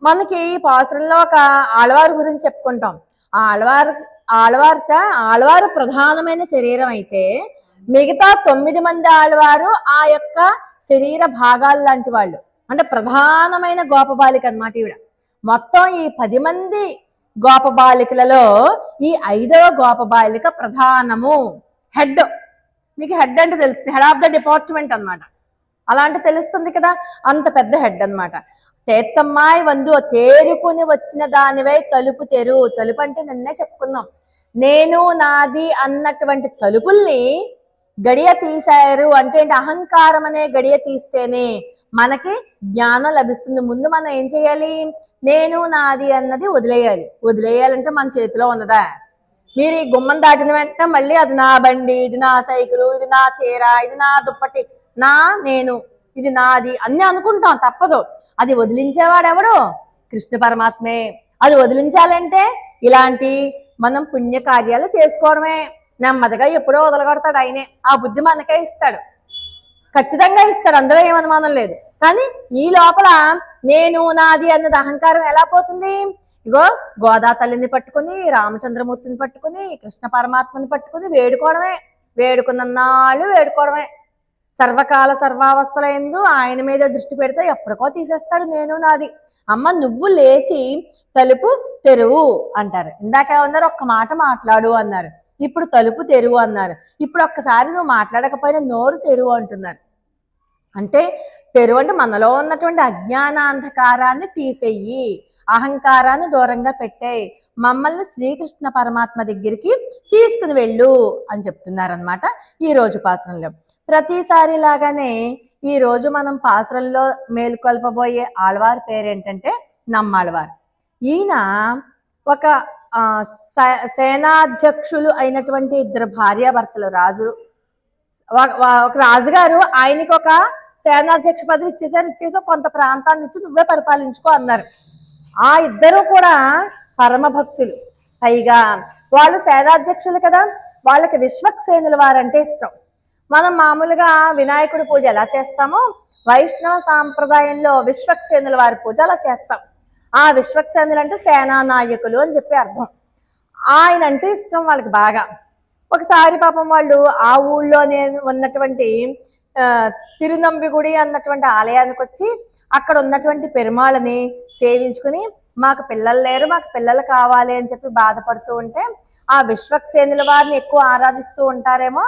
మనకి పాసురంలో ఒక ఆళ్వారు గురించి చెప్పుకుంటాం. ఆ ఆళ్వారు ప్రధానమైన శరీరం అయితే మిగతా 9 మంది ఆళ్వారు ఆ యొక్క శరీర భాగాలు లాంటి వాళ్ళు. అంటే ప్రధానమైన గోపబాలిక అన్నమాట ఈవిడ. మొత్తం ఈ 10 మంది గోపబాలికలలో ఈ 5వ గోపబాలిక ప్రధానము, హెడ్. మీకు హెడ్ అంటే తెలుస్తుంది, హెడ్ ఆఫ్ ద డిపార్ట్మెంట్ అన్నమాట. అలాంటి తెలుస్తుంది కదా, అంత పెద్ద హెడ్ అన్నమాట. తేత్తమ్మాయి వందు తేరుకుని వచ్చిన దానివై తలుపు తెరు. తలుపు అంటే నిన్నే చెప్పుకున్నాం, నేను నాది అన్నటువంటి తలుపుల్ని గడియ తీశారు. అంటే అహంకారం అనే గడియ తీస్తేనే మనకి జ్ఞానం లభిస్తుంది. ముందు మనం ఏం చేయాలి? నేను నాది అన్నది వదిలేయాలి. వదిలేయాలంటే మన చేతిలో ఉన్నదా? మీరు ఈ గుమ్మం దాటిన వెంటనే మళ్ళీ అది నా బండి, ఇది నా సైకిలు, ఇది నా చీర, ఇది నా దుప్పటి, నేను, ఇది నాది అన్ని అనుకుంటాం. తప్పదు. అది వదిలించేవాడెవడు? కృష్ణ పరమాత్మే. అది వదిలించాలంటే ఇలాంటి మనం పుణ్యకార్యాలు చేసుకోవడమే. నెమ్మదిగా ఎప్పుడో వదలగొడతాడు ఆయనే. ఆ బుద్ధి మనకే ఇస్తాడు, ఖచ్చితంగా ఇస్తాడు, అందులో ఏమనుమానం లేదు. కానీ ఈ లోపల నేను నాది అన్నది అహంకారం ఎలా పోతుంది? ఇగో గోదా తల్లిని పట్టుకుని, రామచంద్రమూర్తిని పట్టుకుని, కృష్ణ పరమాత్మని పట్టుకుని వేడుకోవడమే. వేడుకున్నాళ్ళు వేడుకోవడమే. సర్వకాల సర్వావస్థల యందు ఆయన మీద దృష్టి పెడితే ఎప్పటికో తీసేస్తాడు నేను నాది. అమ్మ నువ్వు లేచి తలుపు తెరువు అంటారు. ఇందాక ఏమన్నారు? ఒక్క మాట మాట్లాడు అన్నారు. ఇప్పుడు తలుపు తెరువు అన్నారు. ఇప్పుడు ఒక్కసారి నువ్వు మాట్లాడకపోయినా నోరు తెరువు అంటున్నారు. అంటే తెరువు అంటే మనలో ఉన్నటువంటి అజ్ఞానాంధకారాన్ని తీసేయి, అహంకారాన్ని దూరంగా పెట్టేయి, మమ్మల్ని శ్రీకృష్ణ పరమాత్మ దగ్గరికి తీసుకుని వెళ్ళు అని చెప్తున్నారనమాట ఈ రోజు పాసురంలో. ప్రతిసారి లాగానే ఈ రోజు మనం పాసురంలో మేలుకొల్పబోయే ఆళ్వారి పేరేంటంటే నమ్మాళ్వారు. ఈయన ఒక సేనాధ్యక్షులు అయినటువంటి 2 భార్యాభర్తలు. రాజు ఒక రాజుగారు ఆయనకి ఒక సేనాధ్యక్ష పదవి ఇచ్చేసి కొంత ప్రాంతాన్ని ఇచ్చి నువ్వే పరిపాలించుకో అన్నారు. ఆ 2 కూడా పరమ భక్తులు. పైగా వాళ్ళు సేనాధ్యక్షులు కదా, వాళ్ళకి విశ్వక్సేనుల వారంటే ఇష్టం. మనం మామూలుగా వినాయకుడి పూజ ఎలా చేస్తామో వైష్ణవ సాంప్రదాయంలో విశ్వక్సేనుల వారి పూజ అలా చేస్తాం. ఆ విశ్వక్సేనులు అంటే సేనా నాయకులు అని చెప్పి అర్థం. ఆయన అంటే ఇష్టం వాళ్ళకి బాగా. ఒకసారి పాపం వాళ్ళు ఆ ఊళ్ళోనే ఉన్నటువంటి తిరునంబిగుడి అన్నటువంటి ఆలయానికి వచ్చి అక్కడ ఉన్నటువంటి పెరుమాళని సేవించుకుని మాకు పిల్లలు లేరు, మాకు పిల్లలు కావాలి అని చెప్పి బాధపడుతూ ఉంటే ఆ విశ్వక్సేనుల వారిని ఎక్కువ ఆరాధిస్తూ ఉంటారేమో,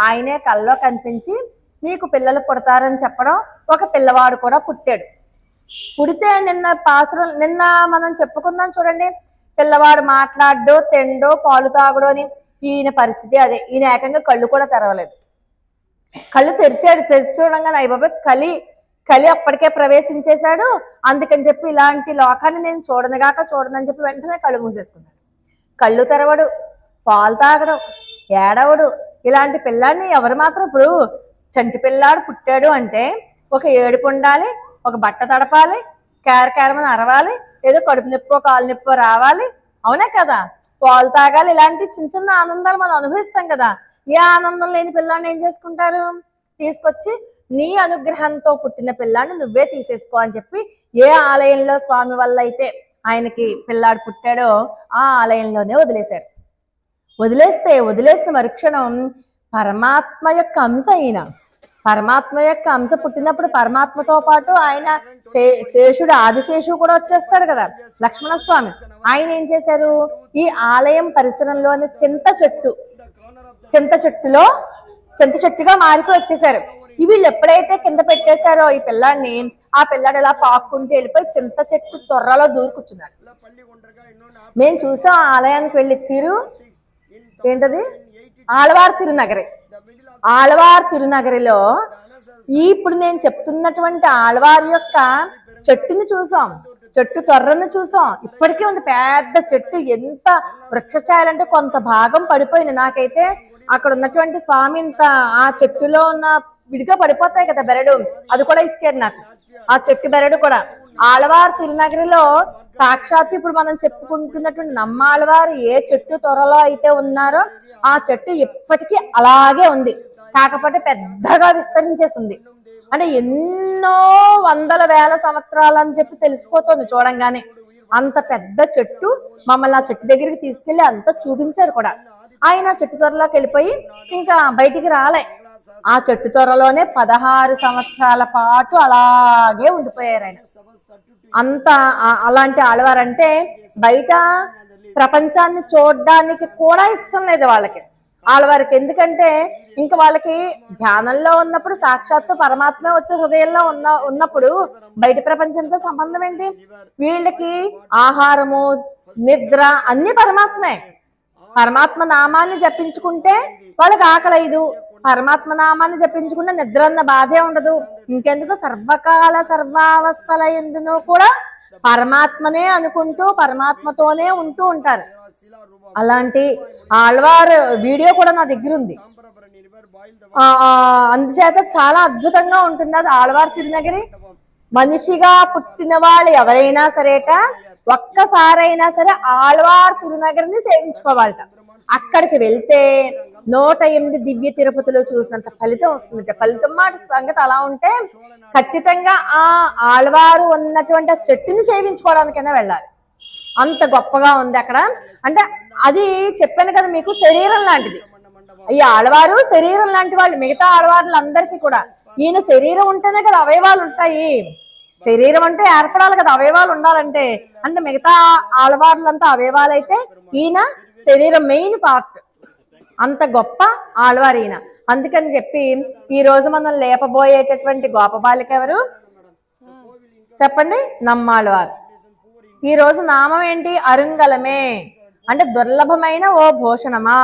ఆయనే కల్లో కనిపించి మీకు పిల్లలు పుడతారని చెప్పడం. ఒక పిల్లవాడు కూడా పుట్టాడు. పుడితే నిన్న మనం చెప్పుకుందాం చూడండి, పిల్లవాడు మాట్లాడో తిండో పాలు తాగడో అని. ఈయన పరిస్థితి అదే. ఈయన ఏకంగా కళ్ళు కూడా తెరవలేదు. కళ్ళు తెరిచి చూడంగానే అయ్య బాబా కలి అప్పటికే ప్రవేశించేశాడు. అందుకని చెప్పి ఇలాంటి లోకాన్ని నేను చూడనని చెప్పి వెంటనే కళ్ళు మూసేసుకున్నాడు. కళ్ళు తెరవడు, పాలు తాగడం, ఏడవడు. ఇలాంటి పిల్లాడిని ఎవరు మాత్రం, ఇప్పుడు చంటి పిల్లాడు పుట్టాడు అంటే ఒక ఏడుపు ఉండాలి, ఒక బట్ట తడపాలి, కేరమని అరవాలి, ఏదో కడుపు నొప్పో కాలు నొప్పో రావాలి, అవునే కదా, పాలు తాగాలి. ఇలాంటి చిన్న చిన్న ఆనందాలు మనం అనుభవిస్తాం కదా. ఏ ఆనందం లేని పిల్లాడిని ఏం చేసుకుంటారు? తీసుకొచ్చి నీ అనుగ్రహంతో పుట్టిన పిల్లాడిని నువ్వే తీసేసుకో అని చెప్పి ఏ ఆలయంలో స్వామి వల్ల అయితే ఆయనకి పిల్లాడు పుట్టాడో ఆ ఆలయంలోనే వదిలేశారు. వదిలేసిన మరుక్షణం పరమాత్మ యొక్క అంశ అయిన పరమాత్మ యొక్క అంశ పుట్టినప్పుడు పరమాత్మతో పాటు ఆయన శేషుడు ఆదిశేషుడు కూడా వచ్చేస్తాడు కదా లక్ష్మణస్వామి. ఆయన ఏం చేశారు, ఈ ఆలయం పరిసరంలోని చింత చెట్టుగా మారిపోయి వచ్చేసారు. వీళ్ళు ఎప్పుడైతే కింద పెట్టేశారో ఈ పిల్లాడిని, ఆ పిల్లాడు ఇలా పాక్కుంటూ వెళ్ళిపోయి చింత చెట్టు తొర్రలో దూరి కూర్చున్నాడు. మేము చూసాం ఆ ఆలయానికి వెళ్ళి ఏంటది ఆళ్వార్ తిరునగరిలో ఇప్పుడు నేను చెప్తున్నటువంటి ఆళ్వారి యొక్క చెట్టుని చూసాం, చెట్టు తొర్రను చూసాం. ఇప్పటికీ ఉంది పెద్ద చెట్టు. ఎంత వృక్షఛాయలంటే కొంత భాగం పడిపోయింది. నాకైతే అక్కడ ఉన్నటువంటి స్వామి ఇంత ఆ చెట్టులో ఉన్న విడిగా పడిపోతాయి కదా బెరడు, అది కూడా ఇచ్చారు నాకు, ఆ చెట్టు బెరడు కూడా. ఆళ్వార్ తిరునగరిలో సాక్షాత్తు ఇప్పుడు మనం చెప్పుకుంటున్నటువంటి నమ్మాళ్వారు ఏ చెట్టు త్వరలో అయితే ఉన్నారో ఆ చెట్టు ఇప్పటికీ అలాగే ఉంది. కాకపోతే పెద్దగా విస్తరించేసి ఉంది. అంటే ఎన్నో వందల వేల సంవత్సరాలని చెప్పి తెలిసిపోతుంది చూడంగానే. అంత పెద్ద చెట్టు. మమ్మల్ని ఆ చెట్టు దగ్గరికి తీసుకెళ్లి అంతా చూపించారు కూడా. ఆయన చెట్టు త్వరలోకి వెళ్ళిపోయి ఇంకా బయటికి రాలే. ఆ చెట్టు త్వరలోనే 16 సంవత్సరాల పాటు అలాగే ఉండిపోయారు ఆయన. అంత అలాంటి ఆళ్వారంటే బయట ప్రపంచాన్ని చూడడానికి కూడా ఇష్టం లేదు వాళ్ళకి, ఆళ్వారికి. ఎందుకంటే ఇంకా వాళ్ళకి ధ్యానంలో ఉన్నప్పుడు సాక్షాత్తు పరమాత్మ వచ్చే హృదయంలో ఉన్నప్పుడు బయట ప్రపంచంతో సంబంధం ఏంటి? వీళ్ళకి ఆహారము, నిద్ర అన్ని పరమాత్మే. పరమాత్మ నామాన్ని జపించుకుంటే వాళ్ళకి ఆకలేదు, పరమాత్మ నామాన్ని జపించుకుంటే నిద్ర అన్న బాధే ఉండదు. ఇంకెందుకు సర్వకాల సర్వావస్థల ఎందును కూడా పరమాత్మనే అనుకుంటూ పరమాత్మతోనే ఉంటూ ఉంటారు. అలాంటి ఆళ్వార్ వీడియో కూడా నా దగ్గర ఉంది. అందుచేత చాలా అద్భుతంగా ఉంటుంది అది ఆళ్వార్ తిరునగరి. మనిషిగా పుట్టిన వాళ్ళు ఎవరైనా సరేట ఒక్కసారైనా సరే ఆళ్వార్ తిరునగరిని సేవించుకోవాలట. అక్కడికి వెళ్తే 108 దివ్య తిరుపతిలో చూసినంత ఫలితం వస్తుందట. ఫలితం మాట సంగతి అలా ఉంటే ఖచ్చితంగా ఆ ఆళ్వారు ఉన్నటువంటి ఆ చెట్టుని సేవించుకోవడానికైనా వెళ్ళాలి. అంత గొప్పగా ఉంది అక్కడ. అంటే అది చెప్పాను కదా మీకు, శరీరం లాంటిది. ఈ ఆళ్వారు శరీరం లాంటి వాళ్ళు. మిగతా ఆళ్వార్లందరికీ కూడా ఈయన శరీరం ఉంటేనే కదా అవయవాలు ఉంటాయి. శరీరం అంటే ఏర్పడాలి కదా అవయవాలు ఉండాలంటే. అంటే మిగతా ఆళ్వార్లంతా అవయవాలు అయితే ఈయన శరీరం మెయిన్ పార్ట్. అంత గొప్ప ఆళ్వారు ఈయన. అందుకని చెప్పి ఈ రోజు మనం లేపబోయేటటువంటి గోపబాలిక ఎవరు చెప్పండి? నమ్మాళ్వారు. ఈ రోజు నామం ఏంటి? అరుంగలమే. అంటే దుర్లభమైన ఓ భూషణమా,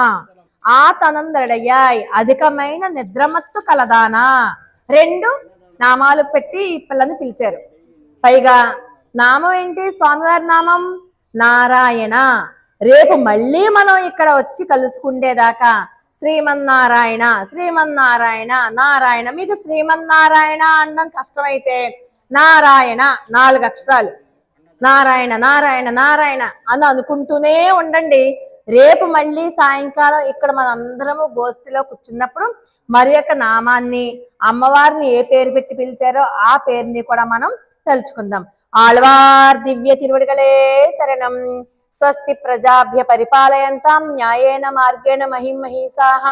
ఆ తనందడయ్యాయ్ అధికమైన నిద్రమత్తు కలదానా. 2 నామాలు పెట్టి ఈ పిల్లని పిలిచారు. పైగా నామం ఏంటి? స్వామివారి నామం నారాయణ. రేపు మళ్ళీ మనం ఇక్కడ వచ్చి కలుసుకుండేదాకా శ్రీమన్నారాయణ శ్రీమన్నారాయణ నారాయణ. మీకు శ్రీమన్నారాయణ అనడం కష్టమైతే నారాయణ 4 అక్షరాలు, నారాయణ నారాయణ నారాయణ అని అనుకుంటూనే ఉండండి. రేపు మళ్ళీ సాయంకాలం ఇక్కడ మనందరము గోష్ఠిలో కూర్చున్నప్పుడు మరి యొక్క నామాన్ని, అమ్మవారిని ఏ పేరు పెట్టి పిలిచారో ఆ పేరుని కూడా మనం తలుచుకుందాం. ఆళ్వార్ దివ్య తిరువడిగలే శరణం. స్వస్తి ప్రజాభ్య పరిపాలయంతాం న్యాయేన మార్గేణ మహిమహీసాః.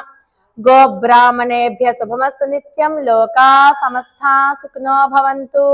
గోబ్రాహ్మణేభ్య శుభమస్తు నిత్యం. లోకా సమస్తా సుఖినో భవంతు.